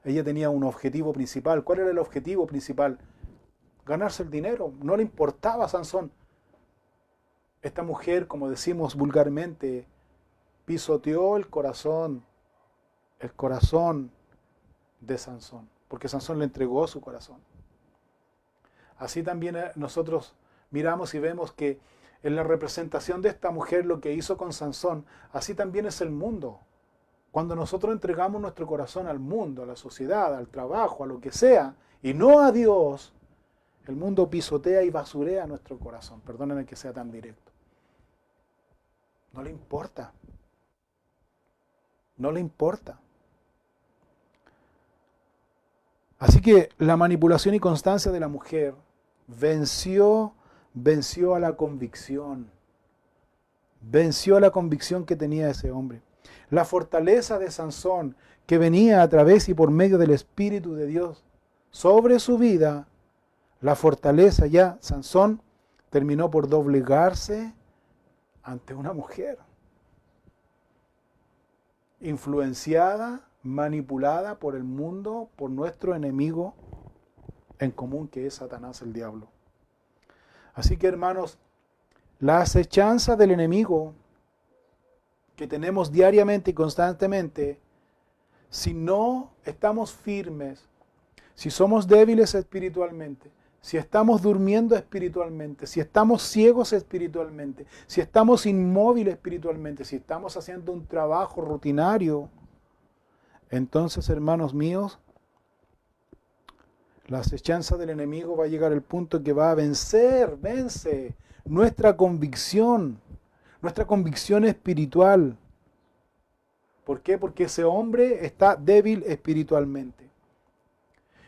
ella tenía un objetivo principal. ¿Cuál era el objetivo principal? Ganarse el dinero. No le importaba a Sansón. Esta mujer, como decimos vulgarmente, pisoteó el corazón de Sansón, porque Sansón le entregó su corazón. Así también nosotros miramos y vemos que en la representación de esta mujer lo que hizo con Sansón, así también es el mundo. Cuando nosotros entregamos nuestro corazón al mundo, a la sociedad, al trabajo, a lo que sea, y no a Dios, el mundo pisotea y basurea nuestro corazón. Perdónenme que sea tan directo. No le importa. No le importa. Así que la manipulación y constancia de la mujer venció a la convicción. Venció a la convicción que tenía ese hombre. La fortaleza de Sansón, que venía a través y por medio del Espíritu de Dios sobre su vida, la fortaleza ya, Sansón terminó por doblegarse ante una mujer. Influenciada, manipulada por el mundo, por nuestro enemigo en común que es Satanás el diablo. Así que hermanos, la acechanza del enemigo que tenemos diariamente y constantemente, si no estamos firmes, si somos débiles espiritualmente, si estamos durmiendo espiritualmente, si estamos ciegos espiritualmente, si estamos inmóviles espiritualmente, si estamos haciendo un trabajo rutinario, entonces, hermanos míos, la acechanza del enemigo va a llegar al punto que va a vence nuestra convicción espiritual. ¿Por qué? Porque ese hombre está débil espiritualmente.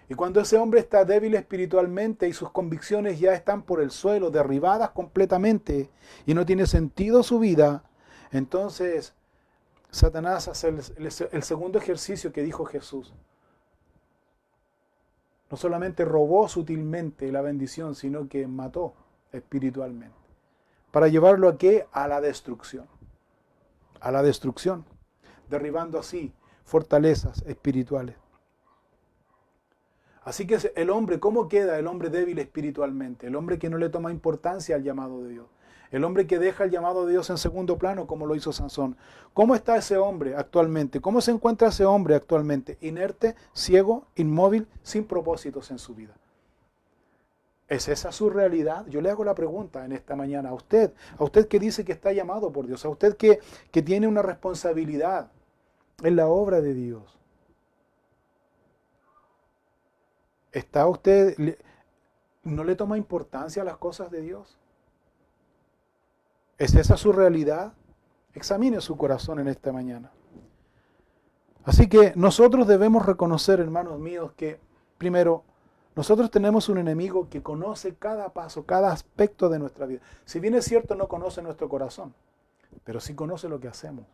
Y cuando ese hombre está débil espiritualmente y sus convicciones ya están por el suelo, derribadas completamente, y no tiene sentido su vida, entonces Satanás hace el segundo ejercicio que dijo Jesús. No solamente robó sutilmente la bendición, sino que mató espiritualmente. ¿Para llevarlo a qué? A la destrucción. A la destrucción. Derribando así fortalezas espirituales. Así que el hombre, ¿cómo queda el hombre débil espiritualmente? El hombre que no le toma importancia al llamado de Dios. El hombre que deja el llamado de Dios en segundo plano, como lo hizo Sansón. ¿Cómo está ese hombre actualmente? ¿Cómo se encuentra ese hombre actualmente? Inerte, ciego, inmóvil, sin propósitos en su vida. ¿Es esa su realidad? Yo le hago la pregunta en esta mañana a usted que dice que está llamado por Dios, a usted que tiene una responsabilidad en la obra de Dios. ¿Está usted, no le toma importancia a las cosas de Dios? ¿Es esa su realidad? Examine su corazón en esta mañana. Así que nosotros debemos reconocer, hermanos míos, que primero, nosotros tenemos un enemigo que conoce cada paso, cada aspecto de nuestra vida. Si bien es cierto, no conoce nuestro corazón, pero sí conoce lo que hacemos,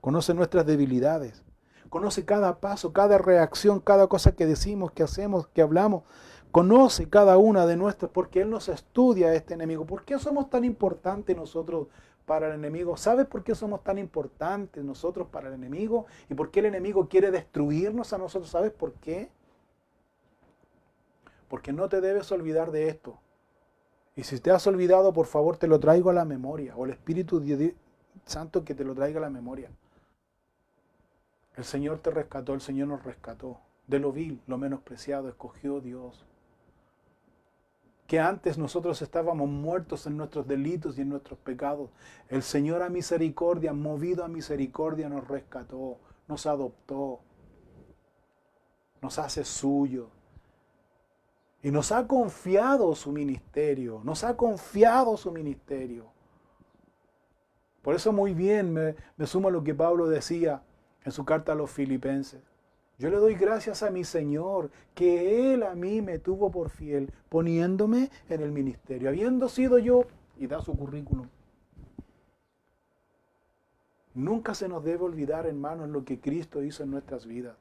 conoce nuestras debilidades, conoce cada paso, cada reacción, cada cosa que decimos, que hacemos, que hablamos. Conoce cada una de nuestras, porque Él nos estudia a este enemigo. ¿Por qué somos tan importantes nosotros para el enemigo? ¿Sabes por qué somos tan importantes nosotros para el enemigo? ¿Y por qué el enemigo quiere destruirnos a nosotros? ¿Sabes por qué? Porque no te debes olvidar de esto. Y si te has olvidado, por favor, te lo traigo a la memoria, o el Espíritu Santo que te lo traiga a la memoria. El Señor te rescató, el Señor nos rescató. De lo vil, lo menospreciado, escogió Dios. Que antes nosotros estábamos muertos en nuestros delitos y en nuestros pecados. El Señor a misericordia, movido a misericordia, nos rescató, nos adoptó, nos hace suyo. Y nos ha confiado su ministerio, nos ha confiado su ministerio. Por eso muy bien me sumo a lo que Pablo decía en su carta a los Filipenses. Yo le doy gracias a mi Señor, que Él a mí me tuvo por fiel, poniéndome en el ministerio, habiendo sido yo, y da su currículum. Nunca se nos debe olvidar, hermanos, lo que Cristo hizo en nuestras vidas.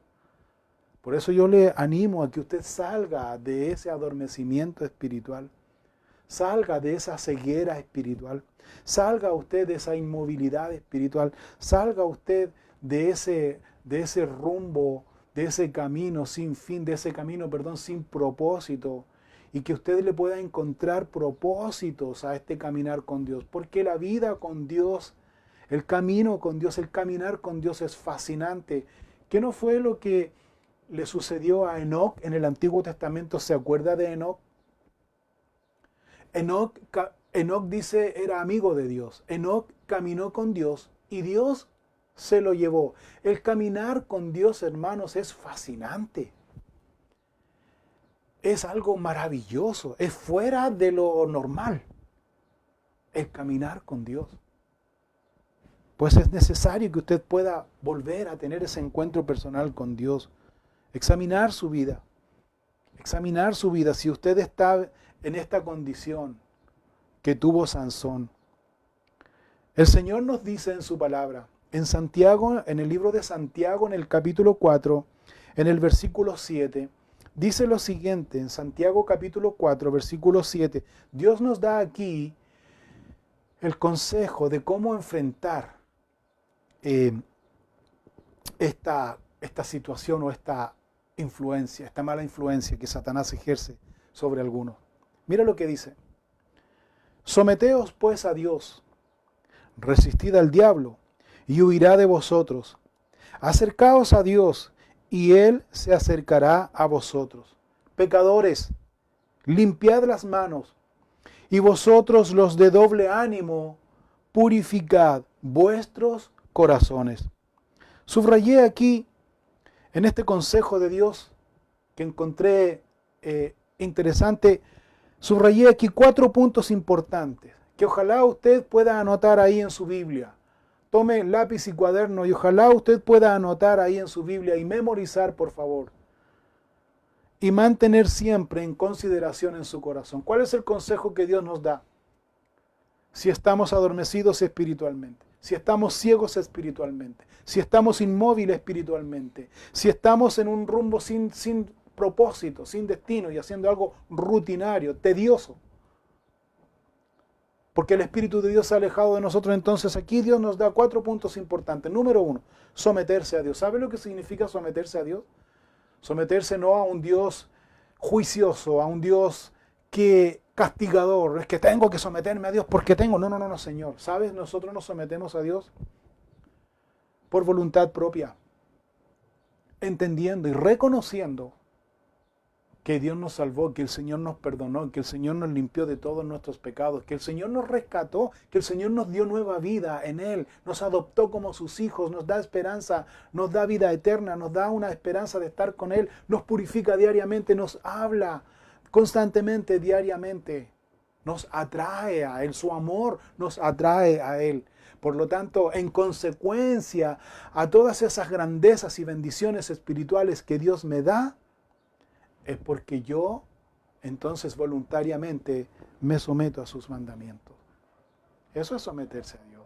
Por eso yo le animo a que usted salga de ese adormecimiento espiritual, salga de esa ceguera espiritual, salga usted de esa inmovilidad espiritual, salga usted de ese rumbo, de ese camino sin fin, de ese camino, sin propósito, y que usted le pueda encontrar propósitos a este caminar con Dios, porque la vida con Dios, el camino con Dios, el caminar con Dios es fascinante. ¿Qué no fue lo que le sucedió a Enoc en el Antiguo Testamento? ¿Se acuerda de Enoc? Enoc dice era amigo de Dios. Enoc caminó con Dios y Dios se lo llevó. El caminar con Dios, hermanos, es fascinante. Es algo maravilloso. Es fuera de lo normal. El caminar con Dios. Pues es necesario que usted pueda volver a tener ese encuentro personal con Dios. Examinar su vida. Examinar su vida. Si usted está en esta condición que tuvo Sansón. El Señor nos dice en su palabra, en Santiago, en el libro de Santiago, en el capítulo 4, en el versículo 7, dice lo siguiente, en Santiago capítulo 4, versículo 7, Dios nos da aquí el consejo de cómo enfrentar esta situación o esta influencia, esta mala influencia que Satanás ejerce sobre algunos. Mira lo que dice. Someteos pues a Dios, resistid al diablo, y huirá de vosotros. Acercaos a Dios, y Él se acercará a vosotros. Pecadores, limpiad las manos, y vosotros los de doble ánimo, purificad vuestros corazones. Subrayé aquí, en este consejo de Dios, que encontré interesante, subrayé aquí 4 puntos importantes, que ojalá usted pueda anotar ahí en su Biblia. Tome lápiz y cuaderno y ojalá usted pueda anotar ahí en su Biblia y memorizar, por favor. Y mantener siempre en consideración en su corazón. ¿Cuál es el consejo que Dios nos da? Si estamos adormecidos espiritualmente, si estamos ciegos espiritualmente, si estamos inmóviles espiritualmente, si estamos en un rumbo sin propósito, sin destino y haciendo algo rutinario, tedioso. Porque el Espíritu de Dios se ha alejado de nosotros. Entonces aquí Dios nos da 4 puntos importantes. Número 1, someterse a Dios. ¿Sabe lo que significa someterse a Dios? Someterse no a un Dios juicioso, a un Dios castigador. Es que tengo que someterme a Dios porque tengo. No, Señor. ¿Sabes? Nosotros nos sometemos a Dios por voluntad propia. Entendiendo y reconociendo que Dios nos salvó, que el Señor nos perdonó, que el Señor nos limpió de todos nuestros pecados, que el Señor nos rescató, que el Señor nos dio nueva vida en Él, nos adoptó como sus hijos, nos da esperanza, nos da vida eterna, nos da una esperanza de estar con Él, nos purifica diariamente, nos habla constantemente, diariamente, nos atrae a Él, su amor nos atrae a Él. Por lo tanto, en consecuencia a todas esas grandezas y bendiciones espirituales que Dios me da, es porque yo entonces voluntariamente me someto a sus mandamientos. Eso es someterse a Dios.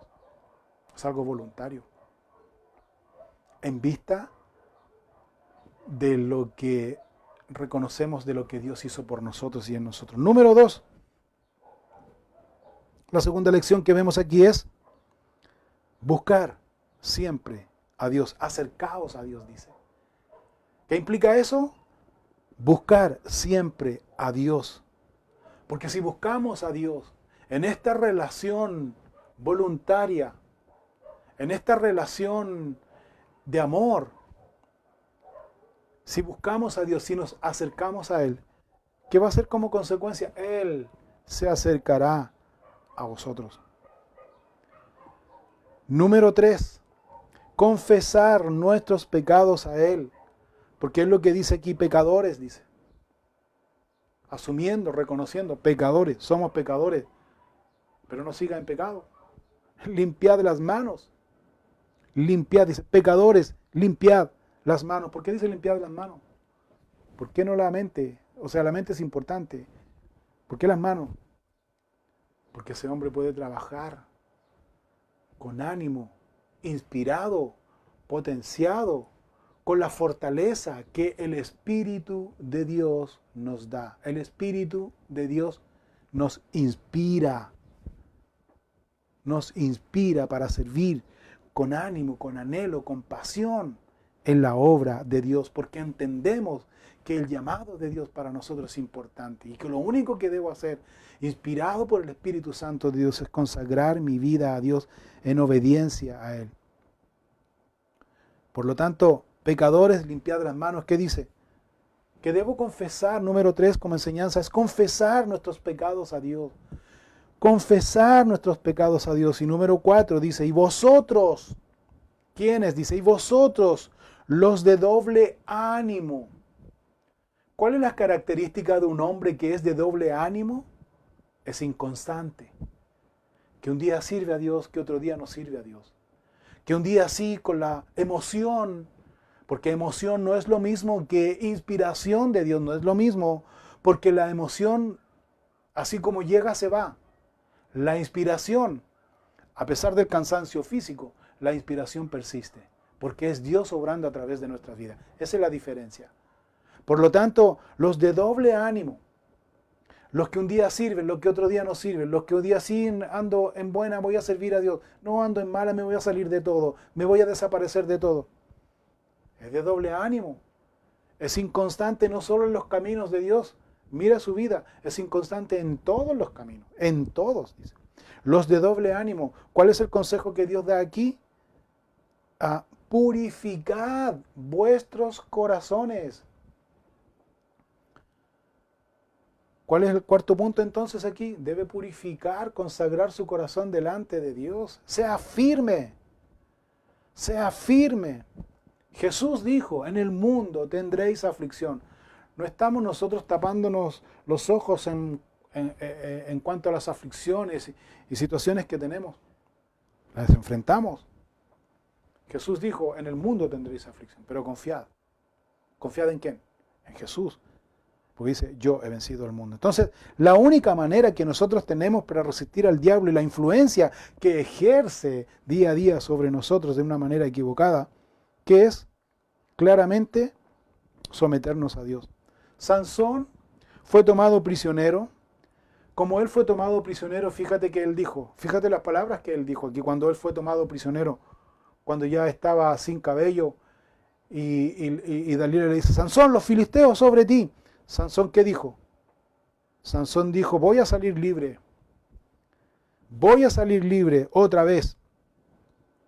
Es algo voluntario. En vista de lo que reconocemos de lo que Dios hizo por nosotros y en nosotros. Número 2. La segunda lección que vemos aquí es buscar siempre a Dios. Acercaos a Dios, dice. ¿Qué implica eso? Buscar siempre a Dios. Porque si buscamos a Dios en esta relación voluntaria, en esta relación de amor, si buscamos a Dios, si nos acercamos a Él, ¿qué va a ser como consecuencia? Él se acercará a vosotros. Número 3, confesar nuestros pecados a Él. Porque es lo que dice aquí, pecadores, dice. Asumiendo, reconociendo, pecadores, somos pecadores. Pero no sigan en pecado. Limpiad las manos. Limpiad, dice, pecadores, limpiad las manos. ¿Por qué dice limpiad las manos? ¿Por qué no la mente? O sea, la mente es importante. ¿Por qué las manos? Porque ese hombre puede trabajar con ánimo, inspirado, potenciado, con la fortaleza que el Espíritu de Dios nos da. El Espíritu de Dios nos inspira para servir con ánimo, con anhelo, con pasión en la obra de Dios, porque entendemos que el llamado de Dios para nosotros es importante y que lo único que debo hacer, inspirado por el Espíritu Santo de Dios, es consagrar mi vida a Dios en obediencia a Él. Por lo tanto, pecadores, limpiad las manos. ¿Qué dice? Que debo confesar, número 3 como enseñanza, es confesar nuestros pecados a Dios. Confesar nuestros pecados a Dios. Y número 4 dice, y vosotros, ¿quiénes? Dice, y vosotros, los de doble ánimo. ¿Cuál es la característica de un hombre que es de doble ánimo? Es inconstante. Que un día sirve a Dios, que otro día no sirve a Dios. Que un día sí, con la emoción, porque emoción no es lo mismo que inspiración de Dios, no es lo mismo, porque la emoción, así como llega, se va. La inspiración, a pesar del cansancio físico, la inspiración persiste, porque es Dios obrando a través de nuestra vida. Esa es la diferencia. Por lo tanto, los de doble ánimo, los que un día sirven, los que otro día no sirven, los que un día sí ando en buena, voy a servir a Dios, no ando en mala, me voy a salir de todo, me voy a desaparecer de todo. Es de doble ánimo. Es inconstante no solo en los caminos de Dios. Mira su vida. Es inconstante en todos los caminos. En todos, dice. Los de doble ánimo. ¿Cuál es el consejo que Dios da aquí? Purificad vuestros corazones. ¿Cuál es el cuarto punto entonces aquí? Debe purificar, consagrar su corazón delante de Dios. Sea firme. Sea firme. Jesús dijo, en el mundo tendréis aflicción. No estamos nosotros tapándonos los ojos en cuanto a las aflicciones y situaciones que tenemos. Las enfrentamos. Jesús dijo, en el mundo tendréis aflicción, pero confiad. ¿Confiad en quién? En Jesús. Porque dice, yo he vencido al mundo. Entonces, la única manera que nosotros tenemos para resistir al diablo y la influencia que ejerce día a día sobre nosotros de una manera equivocada, que es claramente someternos a Dios. Sansón fue tomado prisionero. Como él fue tomado prisionero, fíjate que él dijo, fíjate las palabras que él dijo aquí cuando él fue tomado prisionero, cuando ya estaba sin cabello, y Dalila le dice, Sansón, los filisteos sobre ti. Sansón, ¿qué dijo? Sansón dijo, voy a salir libre. Voy a salir libre otra vez,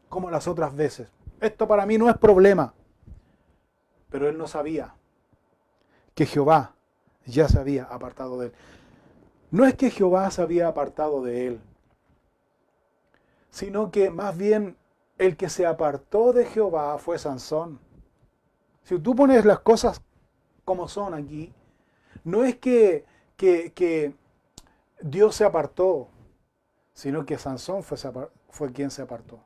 como las otras veces. Esto para mí no es problema. Pero él no sabía que Jehová ya se había apartado de él. No es que Jehová se había apartado de él, sino que más bien el que se apartó de Jehová fue Sansón. Si tú pones las cosas como son aquí, no es que Dios se apartó, sino que Sansón fue quien se apartó.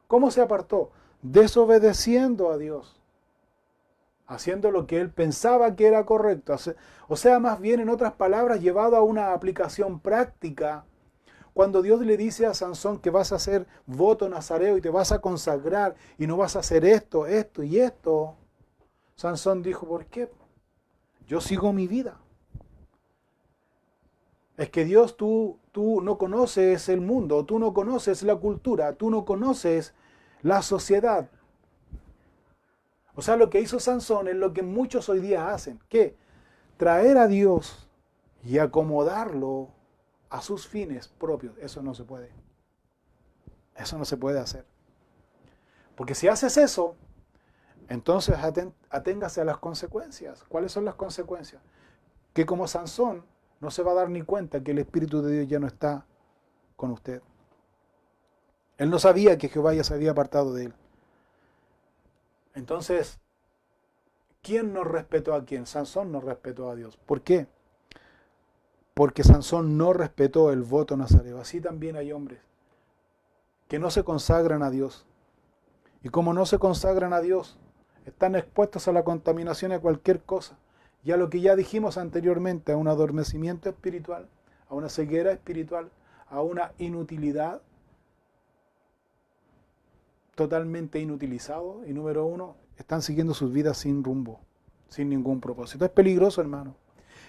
¿Cómo se apartó? Desobedeciendo a Dios, haciendo lo que él pensaba que era correcto. O sea, más bien, en otras palabras, llevado a una aplicación práctica. Cuando Dios le dice a Sansón que vas a hacer voto nazareo y te vas a consagrar y no vas a hacer esto, esto y esto, Sansón dijo, ¿por qué? Yo sigo mi vida. Es que Dios, tú no conoces el mundo, tú no conoces la cultura, tú no conoces la sociedad. O sea, lo que hizo Sansón es lo que muchos hoy día hacen. ¿Qué? Traer a Dios y acomodarlo a sus fines propios. Eso no se puede. Eso no se puede hacer. Porque si haces eso, entonces aténgase a las consecuencias. ¿Cuáles son las consecuencias? Que como Sansón no se va a dar ni cuenta que el Espíritu de Dios ya no está con usted. Él no sabía que Jehová ya se había apartado de él. Entonces, ¿quién no respetó a quién? Sansón no respetó a Dios. ¿Por qué? Porque Sansón no respetó el voto nazareo. Así también hay hombres que no se consagran a Dios. Y como no se consagran a Dios, están expuestos a la contaminación de cualquier cosa. Y a lo que ya dijimos anteriormente, a un adormecimiento espiritual, a una ceguera espiritual, a una inutilidad, totalmente inutilizado. Y número uno, están siguiendo sus vidas sin rumbo, sin ningún propósito. Es peligroso, hermano.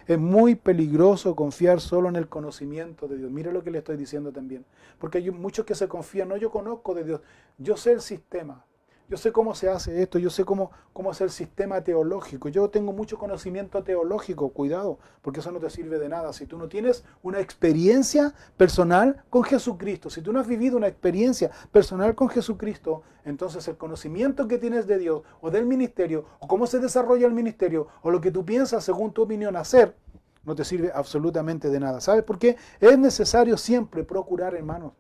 Es muy peligroso confiar solo en el conocimiento de Dios. Mira lo que le estoy diciendo también. Porque hay muchos que se confían, no, yo conozco de Dios, yo sé el sistema, yo sé cómo se hace esto, yo sé cómo es el sistema teológico, yo tengo mucho conocimiento teológico, cuidado, porque eso no te sirve de nada. Si tú no tienes una experiencia personal con Jesucristo, si tú no has vivido una experiencia personal con Jesucristo, entonces el conocimiento que tienes de Dios o del ministerio, o cómo se desarrolla el ministerio, o lo que tú piensas según tu opinión hacer, no te sirve absolutamente de nada. ¿Sabes por qué? Es necesario siempre procurar, hermanos,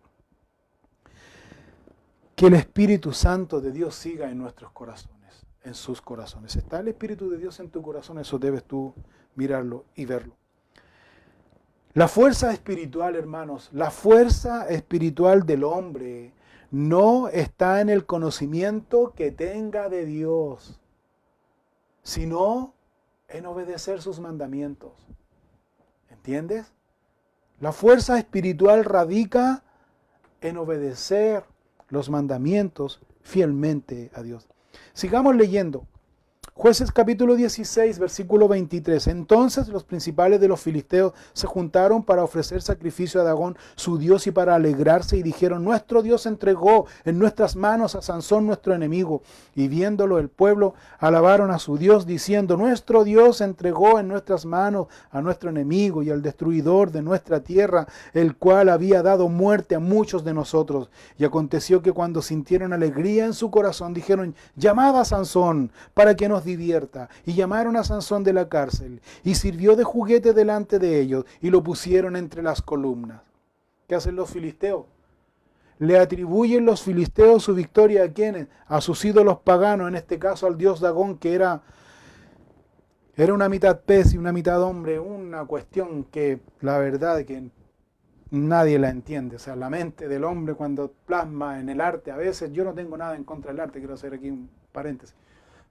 que el Espíritu Santo de Dios siga en nuestros corazones, en sus corazones. ¿Está el Espíritu de Dios en tu corazón? Eso debes tú mirarlo y verlo. La fuerza espiritual, hermanos, la fuerza espiritual del hombre no está en el conocimiento que tenga de Dios, sino en obedecer sus mandamientos. ¿Entiendes? La fuerza espiritual radica en obedecer los mandamientos fielmente a Dios. Sigamos leyendo. Jueces capítulo 16, versículo 23. Entonces los principales de los filisteos se juntaron para ofrecer sacrificio a Dagón, su dios, y para alegrarse, y dijeron, nuestro Dios entregó en nuestras manos a Sansón, nuestro enemigo. Y viéndolo el pueblo, alabaron a su Dios, diciendo, nuestro Dios entregó en nuestras manos a nuestro enemigo y al destruidor de nuestra tierra, el cual había dado muerte a muchos de nosotros. Y aconteció que cuando sintieron alegría en su corazón, dijeron, llamad a Sansón para que nos divierta. Y llamaron a Sansón de la cárcel, y sirvió de juguete delante de ellos, y lo pusieron entre las columnas. ¿Qué hacen los filisteos? Le atribuyen los filisteos su victoria ¿a quiénes? A sus ídolos paganos, en este caso al dios Dagón, que era una mitad pez y una mitad hombre, una cuestión que la verdad es que nadie la entiende. O sea, la mente del hombre cuando plasma en el arte, a veces, yo no tengo nada en contra del arte, quiero hacer aquí un paréntesis,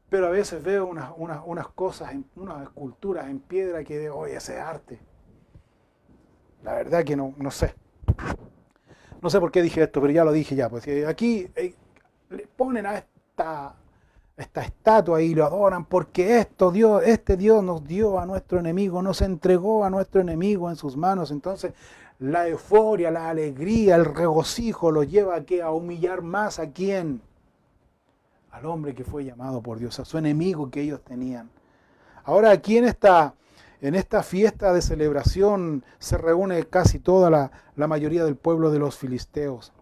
pero a veces veo unas cosas, unas esculturas en piedra que digo, oye, ese es arte. La verdad que no sé. No sé por qué dije esto, pero ya lo dije ya. Pues aquí le ponen a esta estatua y lo adoran porque este Dios nos dio a nuestro enemigo, nos entregó a nuestro enemigo en sus manos. Entonces la euforia, la alegría, el regocijo los lleva a humillar más a quién. Al hombre que fue llamado por Dios, a su enemigo que ellos tenían. Ahora aquí en esta fiesta de celebración se reúne casi toda la mayoría del pueblo de los filisteos.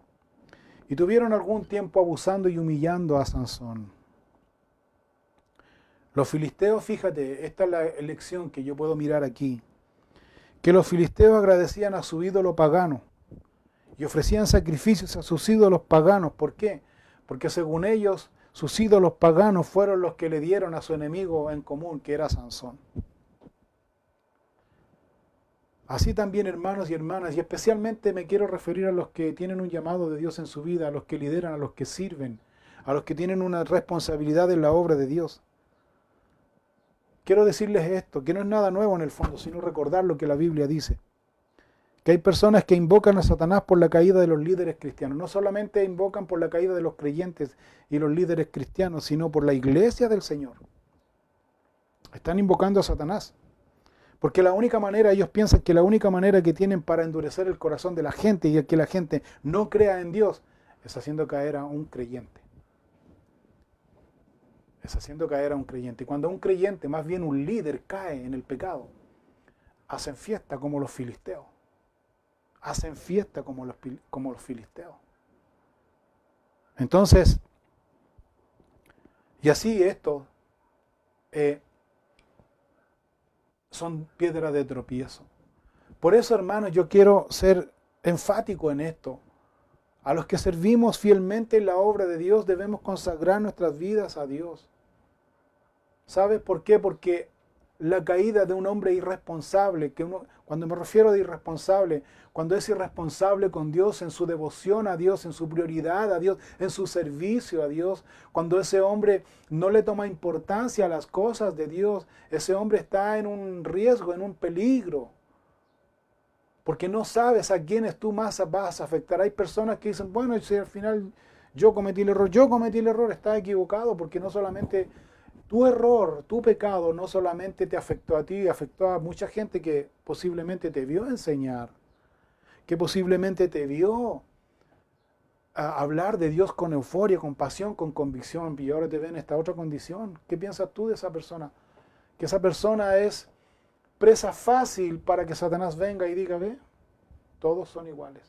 Y tuvieron algún tiempo abusando y humillando a Sansón. Los filisteos, fíjate, esta es la lección que yo puedo mirar aquí, que los filisteos agradecían a su ídolo pagano y ofrecían sacrificios a sus ídolos paganos. ¿Por qué? Porque según ellos, sus ídolos paganos fueron los que le dieron a su enemigo en común, que era Sansón. Así también, hermanos y hermanas, y especialmente me quiero referir a los que tienen un llamado de Dios en su vida, a los que lideran, a los que sirven, a los que tienen una responsabilidad en la obra de Dios. Quiero decirles esto, que no es nada nuevo en el fondo, sino recordar lo que la Biblia dice. Que hay personas que invocan a Satanás por la caída de los líderes cristianos. No solamente invocan por la caída de los creyentes y los líderes cristianos, sino por la iglesia del Señor. Están invocando a Satanás. Porque la única manera, ellos piensan que la única manera que tienen para endurecer el corazón de la gente y que la gente no crea en Dios es haciendo caer a un creyente. Es haciendo caer a un creyente. Y cuando un creyente, más bien un líder, cae en el pecado, hacen fiesta como los filisteos. Hacen fiesta como los filisteos. Entonces, y así esto son piedras de tropiezo. Por eso, hermanos, yo quiero ser enfático en esto. A los que servimos fielmente en la obra de Dios debemos consagrar nuestras vidas a Dios. ¿Sabes por qué? Porque la caída de un hombre irresponsable, cuando me refiero de irresponsable, cuando es irresponsable con Dios, en su devoción a Dios, en su prioridad a Dios, en su servicio a Dios, cuando ese hombre no le toma importancia a las cosas de Dios, ese hombre está en un riesgo, en un peligro, porque no sabes a quiénes tú más vas a afectar. Hay personas que dicen, bueno, si al final yo cometí el error, está equivocado, porque no solamente tu error, tu pecado, no solamente te afectó a ti, afectó a mucha gente que posiblemente te vio enseñar, que posiblemente te vio a hablar de Dios con euforia, con pasión, con convicción, y ahora te ve en esta otra condición. ¿Qué piensas tú de esa persona? Que esa persona es presa fácil para que Satanás venga y diga, ve, todos son iguales.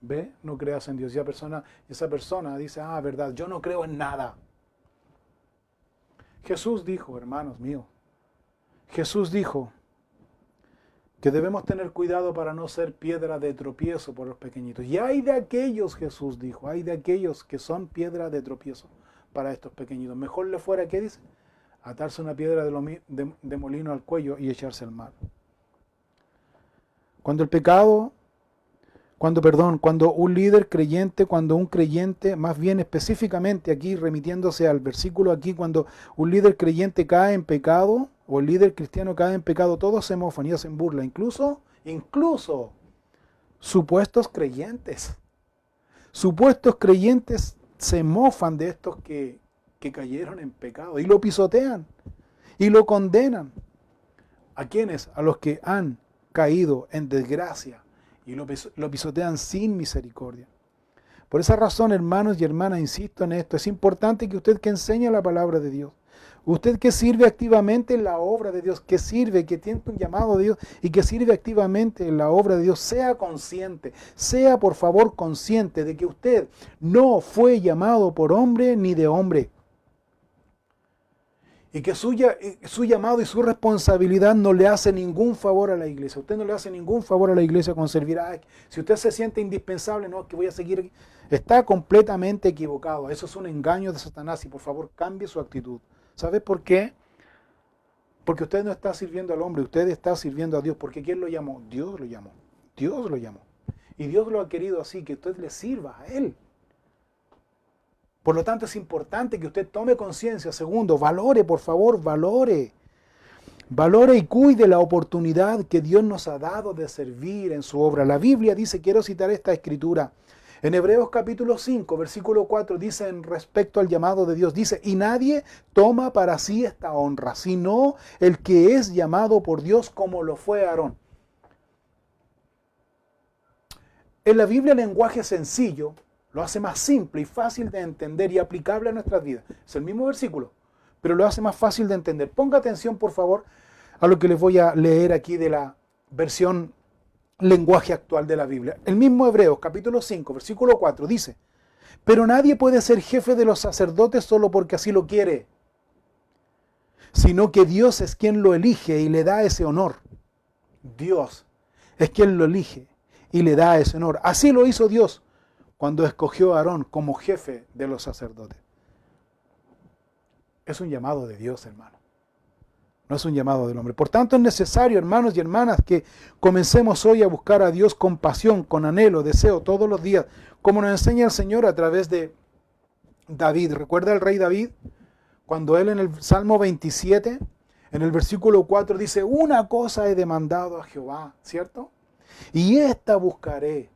Ve, no creas en Dios. Y esa persona dice, verdad, yo no creo en nada. Jesús dijo, hermanos míos, Jesús dijo que debemos tener cuidado para no ser piedra de tropiezo por los pequeñitos. Y hay de aquellos, Jesús dijo, hay de aquellos que son piedra de tropiezo para estos pequeñitos. Mejor le fuera, ¿qué dice? Atarse una piedra de molino al cuello y echarse al mar. Cuando un líder creyente, cuando un creyente, más bien específicamente aquí, remitiéndose al versículo aquí, cuando un líder creyente cae en pecado, o el líder cristiano cae en pecado, todos se mofan y hacen burla, incluso supuestos creyentes. Supuestos creyentes se mofan de estos que cayeron en pecado y lo pisotean y lo condenan. ¿A quiénes? A los que han caído en desgracia y lo pisotean sin misericordia. Por esa razón, hermanos y hermanas, insisto en esto, es importante que usted que enseña la palabra de Dios, usted que sirve activamente en la obra de Dios, que sirve, que tiene un llamado de Dios y que sirve activamente en la obra de Dios, sea consciente, sea por favor consciente de que usted no fue llamado por hombre ni de hombre. Y que su llamado y su responsabilidad no le hace ningún favor a la iglesia. Usted no le hace ningún favor a la iglesia con servir. Si usted se siente indispensable, no, que voy a seguir aquí. Está completamente equivocado. Eso es un engaño de Satanás y por favor cambie su actitud. ¿Sabe por qué? Porque usted no está sirviendo al hombre, usted está sirviendo a Dios. Porque ¿quién lo llamó? Dios lo llamó. Dios lo llamó. Y Dios lo ha querido así, que usted le sirva a Él. Por lo tanto, es importante que usted tome conciencia. Segundo, valore, por favor, valore. Valore y cuide la oportunidad que Dios nos ha dado de servir en su obra. La Biblia dice, quiero citar esta escritura, en Hebreos capítulo 5, versículo 4, dice en respecto al llamado de Dios, dice, y nadie toma para sí esta honra, sino el que es llamado por Dios como lo fue Aarón. En la Biblia el lenguaje sencillo lo hace más simple y fácil de entender y aplicable a nuestras vidas. Es el mismo versículo, pero lo hace más fácil de entender. Ponga atención, por favor, a lo que les voy a leer aquí de la versión lenguaje actual de la Biblia. El mismo Hebreos, capítulo 5, versículo 4, dice, pero nadie puede ser jefe de los sacerdotes solo porque así lo quiere. sino que Dios es quien lo elige y le da ese honor. Dios es quien lo elige y le da ese honor. Así lo hizo Dios cuando escogió a Aarón como jefe de los sacerdotes. Es un llamado de Dios, hermano. No es un llamado del hombre. Por tanto, es necesario, hermanos y hermanas, que comencemos hoy a buscar a Dios con pasión, con anhelo, deseo, todos los días, como nos enseña el Señor a través de David. ¿Recuerda el rey David? Cuando él en el Salmo 27, en el versículo 4 dice, una cosa he demandado a Jehová, ¿cierto? Y esta buscaré,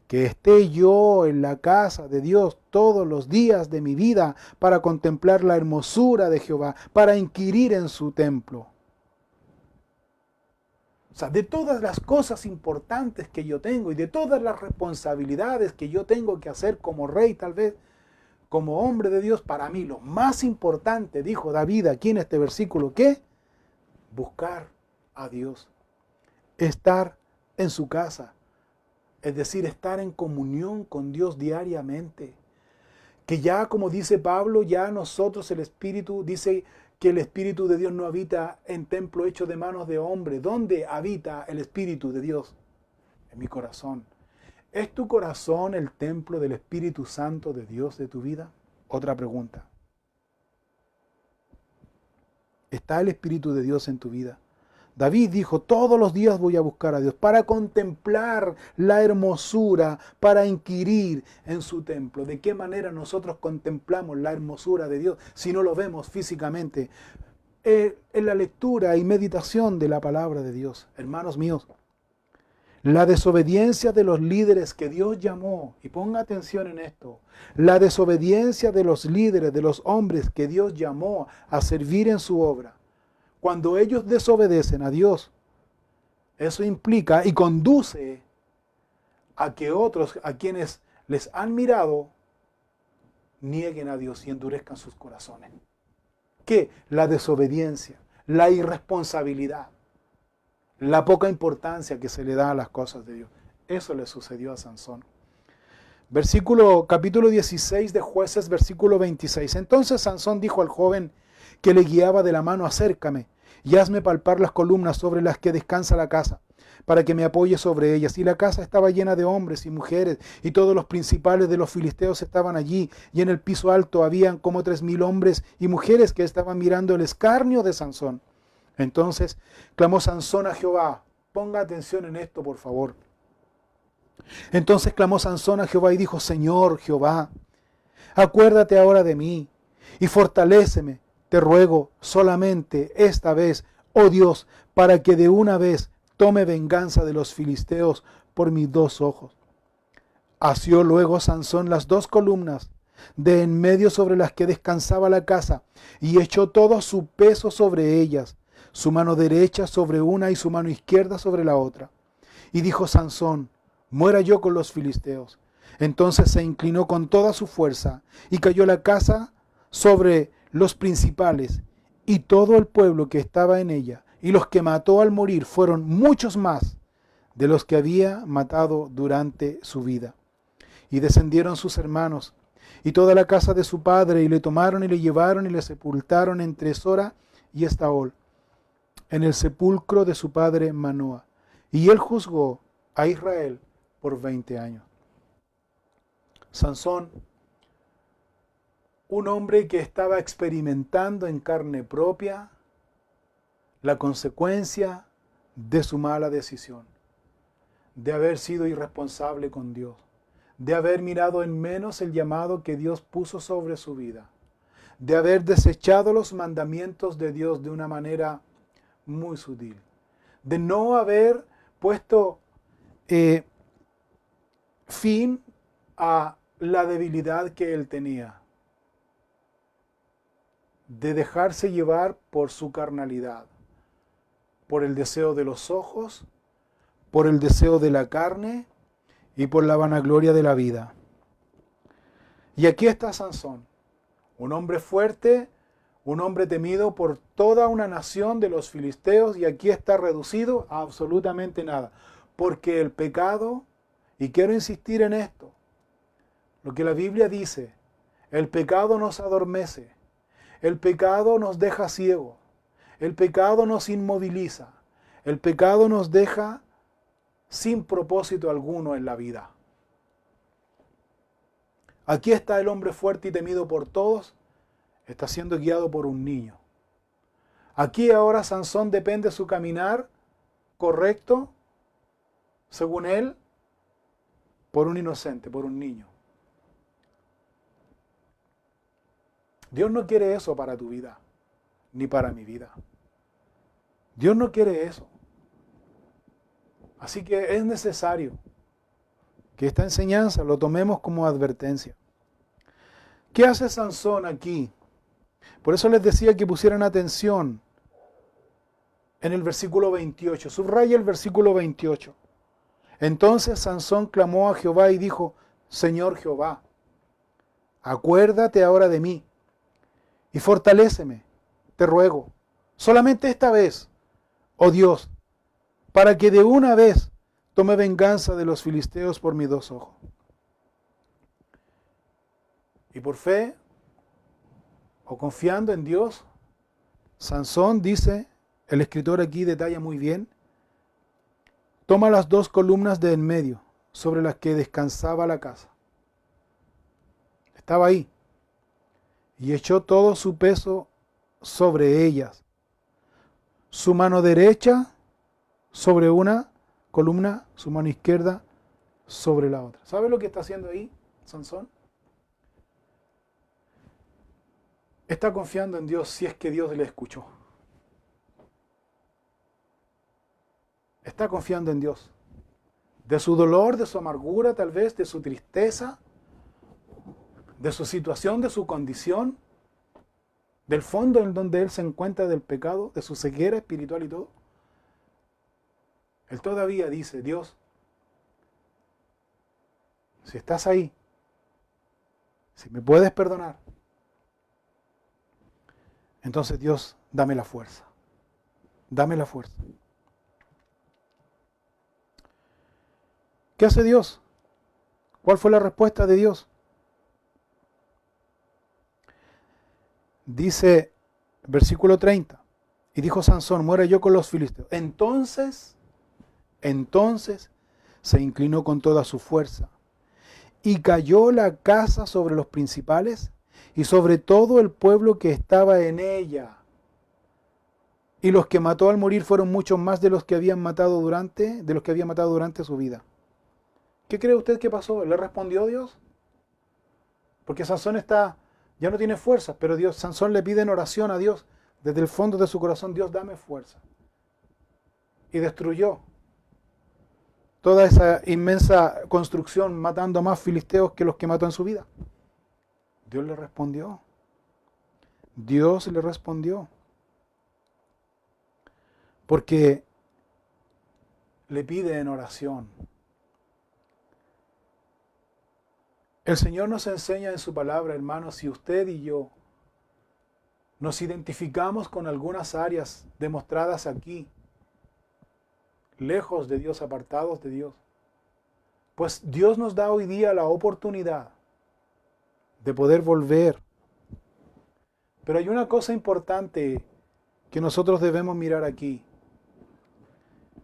que esté yo en la casa de Dios todos los días de mi vida para contemplar la hermosura de Jehová, para inquirir en su templo. O sea, de todas las cosas importantes que yo tengo y de todas las responsabilidades que yo tengo que hacer como rey, tal vez, como hombre de Dios, para mí lo más importante, dijo David aquí en este versículo, ¿qué? Buscar a Dios, estar en su casa, es decir, estar en comunión con Dios diariamente. Que ya, como dice Pablo, ya nosotros el Espíritu, dice que el Espíritu de Dios no habita en templo hecho de manos de hombre. ¿Dónde habita el Espíritu de Dios? En mi corazón. ¿Es tu corazón el templo del Espíritu Santo de Dios de tu vida? Otra pregunta. ¿Está el Espíritu de Dios en tu vida? David dijo, todos los días voy a buscar a Dios para contemplar la hermosura, para inquirir en su templo. ¿De qué manera nosotros contemplamos la hermosura de Dios si no lo vemos físicamente? En la lectura y meditación de la palabra de Dios. Hermanos míos, la desobediencia de los líderes que Dios llamó, y ponga atención en esto, la desobediencia de los líderes, de los hombres que Dios llamó a servir en su obra, cuando ellos desobedecen a Dios, eso implica y conduce a que otros, a quienes les han mirado, nieguen a Dios y endurezcan sus corazones. ¿Qué? La desobediencia, la irresponsabilidad, la poca importancia que se le da a las cosas de Dios. Eso le sucedió a Sansón. Capítulo 16 de Jueces, versículo 26. Entonces Sansón dijo al joven que le guiaba de la mano, acércame y hazme palpar las columnas sobre las que descansa la casa, para que me apoye sobre ellas. Y la casa estaba llena de hombres y mujeres, y todos los principales de los filisteos estaban allí, y en el piso alto habían como 3,000 hombres y mujeres que estaban mirando el escarnio de Sansón. Entonces clamó Sansón a Jehová. Ponga atención en esto, por favor. Entonces clamó Sansón a Jehová y dijo, Señor Jehová, acuérdate ahora de mí y fortaléceme, te ruego solamente esta vez, oh Dios, para que de una vez tome venganza de los filisteos por mis 2 ojos. Asió luego Sansón las 2 columnas de en medio sobre las que descansaba la casa y echó todo su peso sobre ellas, su mano derecha sobre una y su mano izquierda sobre la otra. Y dijo Sansón, muera yo con los filisteos. Entonces se inclinó con toda su fuerza y cayó la casa sobre los principales y todo el pueblo que estaba en ella, y los que mató al morir fueron muchos más de los que había matado durante su vida. Y descendieron sus hermanos y toda la casa de su padre, y le tomaron y le llevaron y le sepultaron entre Sora y Estaol, en el sepulcro de su padre Manoa. Y él juzgó a Israel por 20 años. Sansón, un hombre que estaba experimentando en carne propia la consecuencia de su mala decisión, de haber sido irresponsable con Dios, de haber mirado en menos el llamado que Dios puso sobre su vida, de haber desechado los mandamientos de Dios de una manera muy sutil, de no haber puesto fin a la debilidad que él tenía, de dejarse llevar por su carnalidad, por el deseo de los ojos, por el deseo de la carne y por la vanagloria de la vida. Y aquí está Sansón, un hombre fuerte, un hombre temido por toda una nación de los filisteos, y aquí está reducido a absolutamente nada, porque el pecado, y quiero insistir en esto, lo que la Biblia dice, el pecado nos adormece, el pecado nos deja ciegos, El pecado nos inmoviliza. El pecado nos deja sin propósito alguno en la vida. Aquí está el hombre fuerte y temido por todos. Está siendo guiado por un niño. Aquí ahora Sansón depende de su caminar correcto, según él, por un inocente, por un niño. Dios no quiere eso para tu vida, ni para mi vida. Dios no quiere eso. Así que es necesario que esta enseñanza lo tomemos como advertencia. ¿Qué hace Sansón aquí? Por eso les decía que pusieran atención en el versículo 28. Subraya el versículo 28. Entonces Sansón clamó a Jehová y dijo: Señor Jehová, acuérdate ahora de mí y fortaléceme, te ruego, solamente esta vez, oh Dios, para que de una vez tome venganza de los filisteos por mis dos ojos. Y por fe, o confiando en Dios, Sansón, dice, el escritor aquí detalla muy bien, toma las dos columnas de en medio, sobre las que descansaba la casa. Estaba ahí. Y echó todo su peso sobre ellas. Su mano derecha sobre una columna, su mano izquierda sobre la otra. ¿Sabe lo que está haciendo ahí Sansón? Está confiando en Dios, si es que Dios le escuchó. Está confiando en Dios. De su dolor, de su amargura, tal vez, de su tristeza, de su situación, de su condición, del fondo en donde él se encuentra del pecado, de su ceguera espiritual y todo. Él todavía dice: Dios, si estás ahí, si me puedes perdonar, entonces Dios, dame la fuerza. Dame la fuerza. ¿Qué hace Dios? ¿Cuál fue la respuesta de Dios? Dice, versículo 30, y dijo Sansón: muera yo con los filisteos. Entonces se inclinó con toda su fuerza, y cayó la casa sobre los principales, y sobre todo el pueblo que estaba en ella. Y los que mató al morir fueron muchos más de los que había matado durante su vida. ¿Qué cree usted que pasó? ¿Le respondió Dios? Porque Sansón ya no tiene fuerzas, pero Sansón le pide en oración a Dios, desde el fondo de su corazón: Dios, dame fuerza. Y destruyó toda esa inmensa construcción, matando a más filisteos que los que mató en su vida. Dios le respondió. Dios le respondió. Porque le pide en oración. El Señor nos enseña en su palabra, hermanos, si usted y yo nos identificamos con algunas áreas demostradas aquí, lejos de Dios, apartados de Dios, pues Dios nos da hoy día la oportunidad de poder volver. Pero hay una cosa importante que nosotros debemos mirar aquí,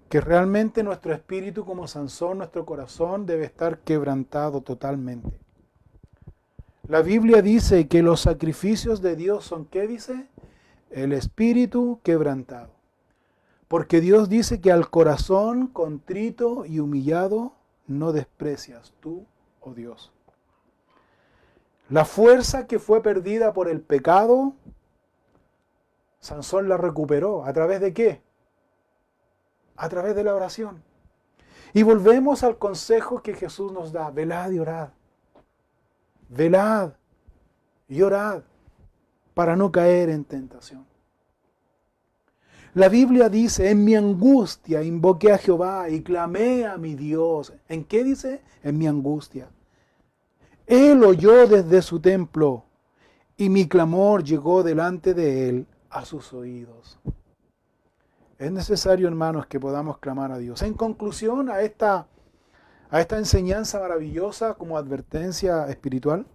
que realmente nuestro espíritu como Sansón, nuestro corazón debe estar quebrantado totalmente. La Biblia dice que los sacrificios de Dios son, ¿qué dice? El espíritu quebrantado. Porque Dios dice que al corazón contrito y humillado no desprecias tú, oh Dios. La fuerza que fue perdida por el pecado, Sansón la recuperó. ¿A través de qué? A través de la oración. Y volvemos al consejo que Jesús nos da: velad y orad. Velad y orad para no caer en tentación. La Biblia dice: en mi angustia invoqué a Jehová y clamé a mi Dios. ¿En qué dice? En mi angustia. Él oyó desde su templo y mi clamor llegó delante de él a sus oídos. Es necesario, hermanos, que podamos clamar a Dios. En conclusión a esta enseñanza maravillosa como advertencia espiritual,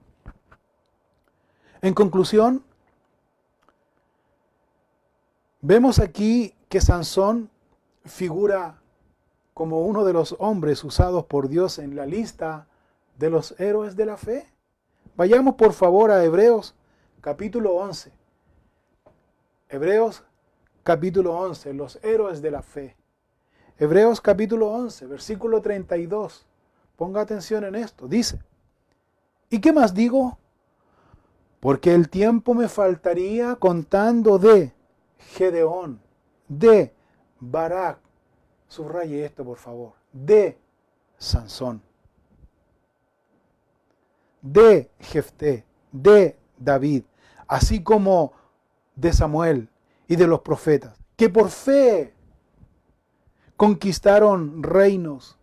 en conclusión, Vemos aquí que Sansón figura como uno de los hombres usados por Dios en la lista de los héroes de la fe. Vayamos por favor a Hebreos capítulo 11. Hebreos capítulo 11, los héroes de la fe. Hebreos capítulo 11, versículo 32. Ponga atención en esto. Dice, ¿y qué más digo? Porque el tiempo me faltaría contando de Gedeón, de Barak, subraye esto por favor, de Sansón, de Jefté, de David, así como de Samuel y de los profetas, que por fe conquistaron reinos,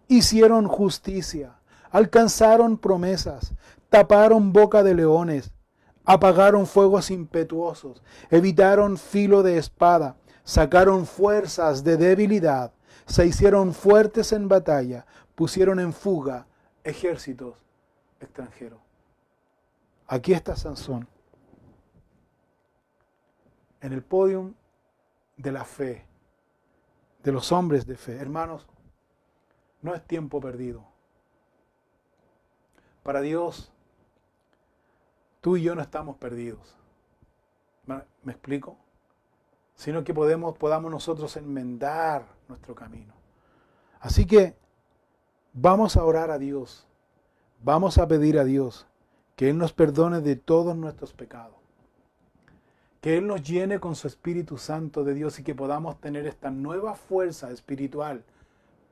hicieron justicia, alcanzaron promesas, taparon boca de leones, apagaron fuegos impetuosos, evitaron filo de espada, sacaron fuerzas de debilidad, se hicieron fuertes en batalla, pusieron en fuga ejércitos extranjeros. Aquí está Sansón, en el podio de la fe, de los hombres de fe. Hermanos, no es tiempo perdido. Para Dios, tú y yo no estamos perdidos. ¿Me explico? Sino que podamos nosotros enmendar nuestro camino. Así que vamos a orar a Dios. Vamos a pedir a Dios que Él nos perdone de todos nuestros pecados. Que Él nos llene con su Espíritu Santo de Dios y que podamos tener esta nueva fuerza espiritual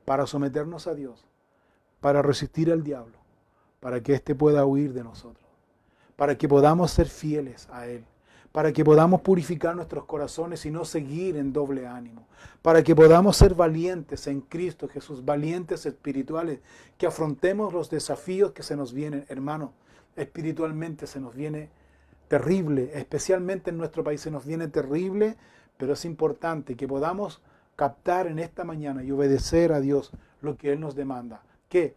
para someternos a Dios, para resistir al diablo, para que éste pueda huir de nosotros, para que podamos ser fieles a Él, para que podamos purificar nuestros corazones y no seguir en doble ánimo, para que podamos ser valientes en Cristo Jesús, valientes espirituales, que afrontemos los desafíos que se nos vienen. Hermano, espiritualmente se nos viene terrible, especialmente en nuestro país se nos viene terrible, pero es importante que podamos captar en esta mañana y obedecer a Dios lo que Él nos demanda. Que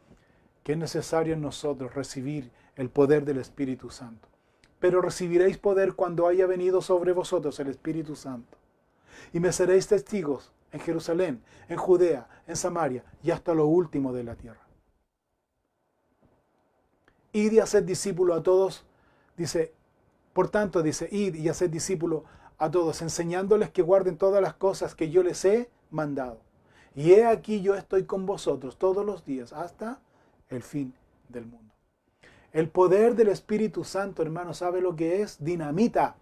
es necesario en nosotros recibir el poder del Espíritu Santo. Pero recibiréis poder cuando haya venido sobre vosotros el Espíritu Santo. Y me seréis testigos en Jerusalén, en Judea, en Samaria y hasta lo último de la tierra. Id y haced discípulo a todos, dice. Por tanto, dice, id y haced discípulos a todos, enseñándoles que guarden todas las cosas que yo les he mandado. Y he aquí yo estoy con vosotros todos los días hasta el fin del mundo. El poder del Espíritu Santo, hermano, ¿sabe lo que es? Dinamita.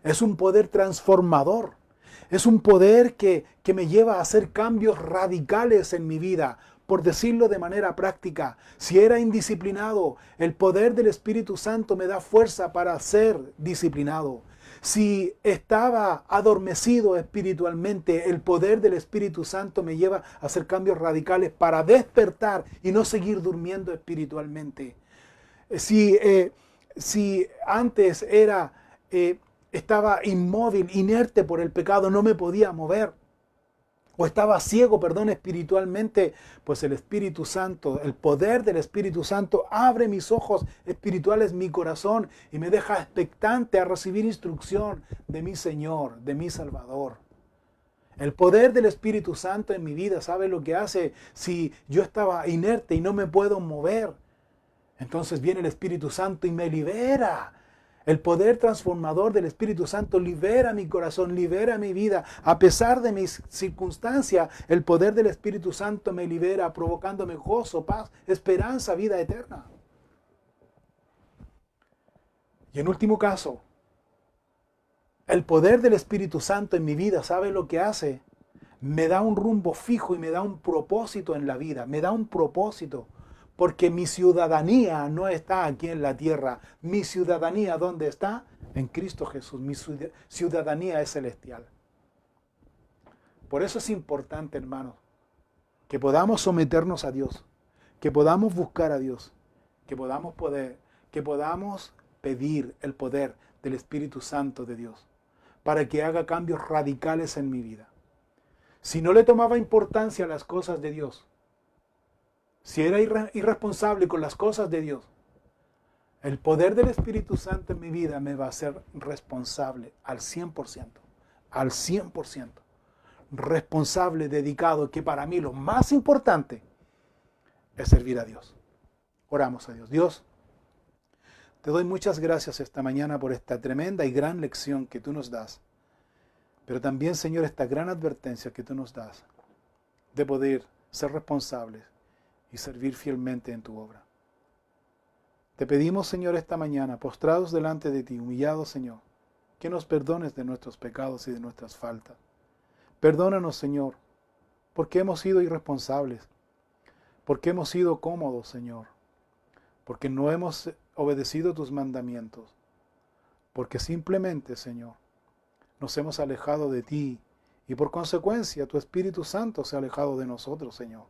Es un poder transformador. Es un poder que me lleva a hacer cambios radicales en mi vida. Por decirlo de manera práctica, si era indisciplinado, el poder del Espíritu Santo me da fuerza para ser disciplinado. Si estaba adormecido espiritualmente, el poder del Espíritu Santo me lleva a hacer cambios radicales para despertar y no seguir durmiendo espiritualmente. Si antes estaba inmóvil, inerte por el pecado, no me podía mover, o estaba ciego, espiritualmente, pues el Espíritu Santo, el poder del Espíritu Santo abre mis ojos espirituales, mi corazón, y me deja expectante a recibir instrucción de mi Señor, de mi Salvador. El poder del Espíritu Santo en mi vida, ¿sabe lo que hace? Si yo estaba inerte y no me puedo mover, entonces viene el Espíritu Santo y me libera. El poder transformador del Espíritu Santo libera mi corazón, libera mi vida. A pesar de mis circunstancias, el poder del Espíritu Santo me libera, provocándome gozo, paz, esperanza, vida eterna. Y en último caso, el poder del Espíritu Santo en mi vida, ¿sabe lo que hace? Me da un rumbo fijo y me da un propósito en la vida, me da un propósito. Porque mi ciudadanía no está aquí en la tierra. Mi ciudadanía, ¿dónde está? En Cristo Jesús. Mi ciudadanía es celestial. Por eso es importante, hermanos, que podamos someternos a Dios, que podamos buscar a Dios, que podamos pedir el poder del Espíritu Santo de Dios para que haga cambios radicales en mi vida. Si no le tomaba importancia a las cosas de Dios, si era irresponsable con las cosas de Dios, el poder del Espíritu Santo en mi vida me va a hacer responsable al 100%. al 100%, responsable, dedicado, que para mí lo más importante es servir a Dios. Oramos a Dios. Dios, te doy muchas gracias esta mañana por esta tremenda y gran lección que tú nos das, pero también, Señor, esta gran advertencia que tú nos das de poder ser responsables y servir fielmente en tu obra. Te pedimos, Señor, esta mañana, postrados delante de ti, humillados, Señor, que nos perdones de nuestros pecados y de nuestras faltas. Perdónanos, Señor, porque hemos sido irresponsables, porque hemos sido cómodos, Señor, porque no hemos obedecido tus mandamientos, porque simplemente, Señor, nos hemos alejado de ti y por consecuencia tu Espíritu Santo se ha alejado de nosotros, Señor.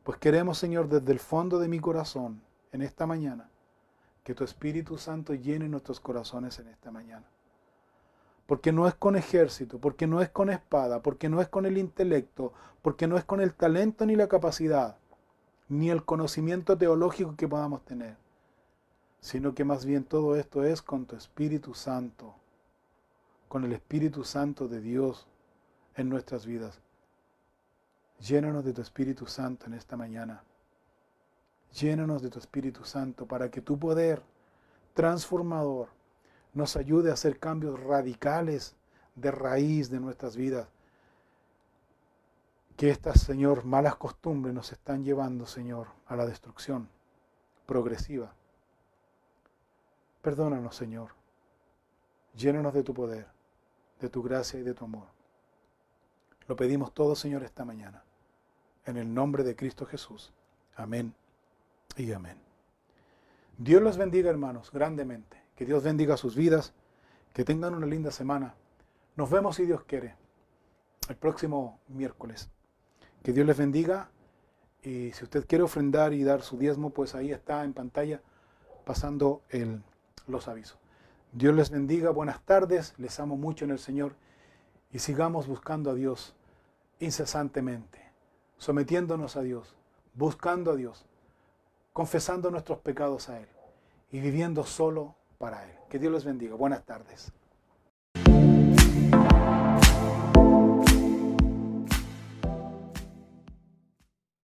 Pues queremos, Señor, desde el fondo de mi corazón, en esta mañana, que tu Espíritu Santo llene nuestros corazones en esta mañana. Porque no es con ejército, porque no es con espada, porque no es con el intelecto, porque no es con el talento ni la capacidad, ni el conocimiento teológico que podamos tener, sino que más bien todo esto es con tu Espíritu Santo, con el Espíritu Santo de Dios en nuestras vidas. Llénanos de tu Espíritu Santo en esta mañana. Llénanos de tu Espíritu Santo para que tu poder transformador nos ayude a hacer cambios radicales de raíz de nuestras vidas. Que estas, Señor, malas costumbres nos están llevando, Señor, a la destrucción progresiva. Perdónanos, Señor. Llénanos de tu poder, de tu gracia y de tu amor. Lo pedimos todo, Señor, esta mañana. En el nombre de Cristo Jesús. Amén y amén. Dios los bendiga, hermanos, grandemente. Que Dios bendiga sus vidas. Que tengan una linda semana. Nos vemos, si Dios quiere, el próximo miércoles. Que Dios les bendiga. Y si usted quiere ofrendar y dar su diezmo, pues ahí está en pantalla pasando los avisos. Dios les bendiga. Buenas tardes. Les amo mucho en el Señor. Y sigamos buscando a Dios incesantemente. Sometiéndonos a Dios. Buscando a Dios. Confesando nuestros pecados a Él y viviendo solo para Él. Que Dios les bendiga. Buenas tardes.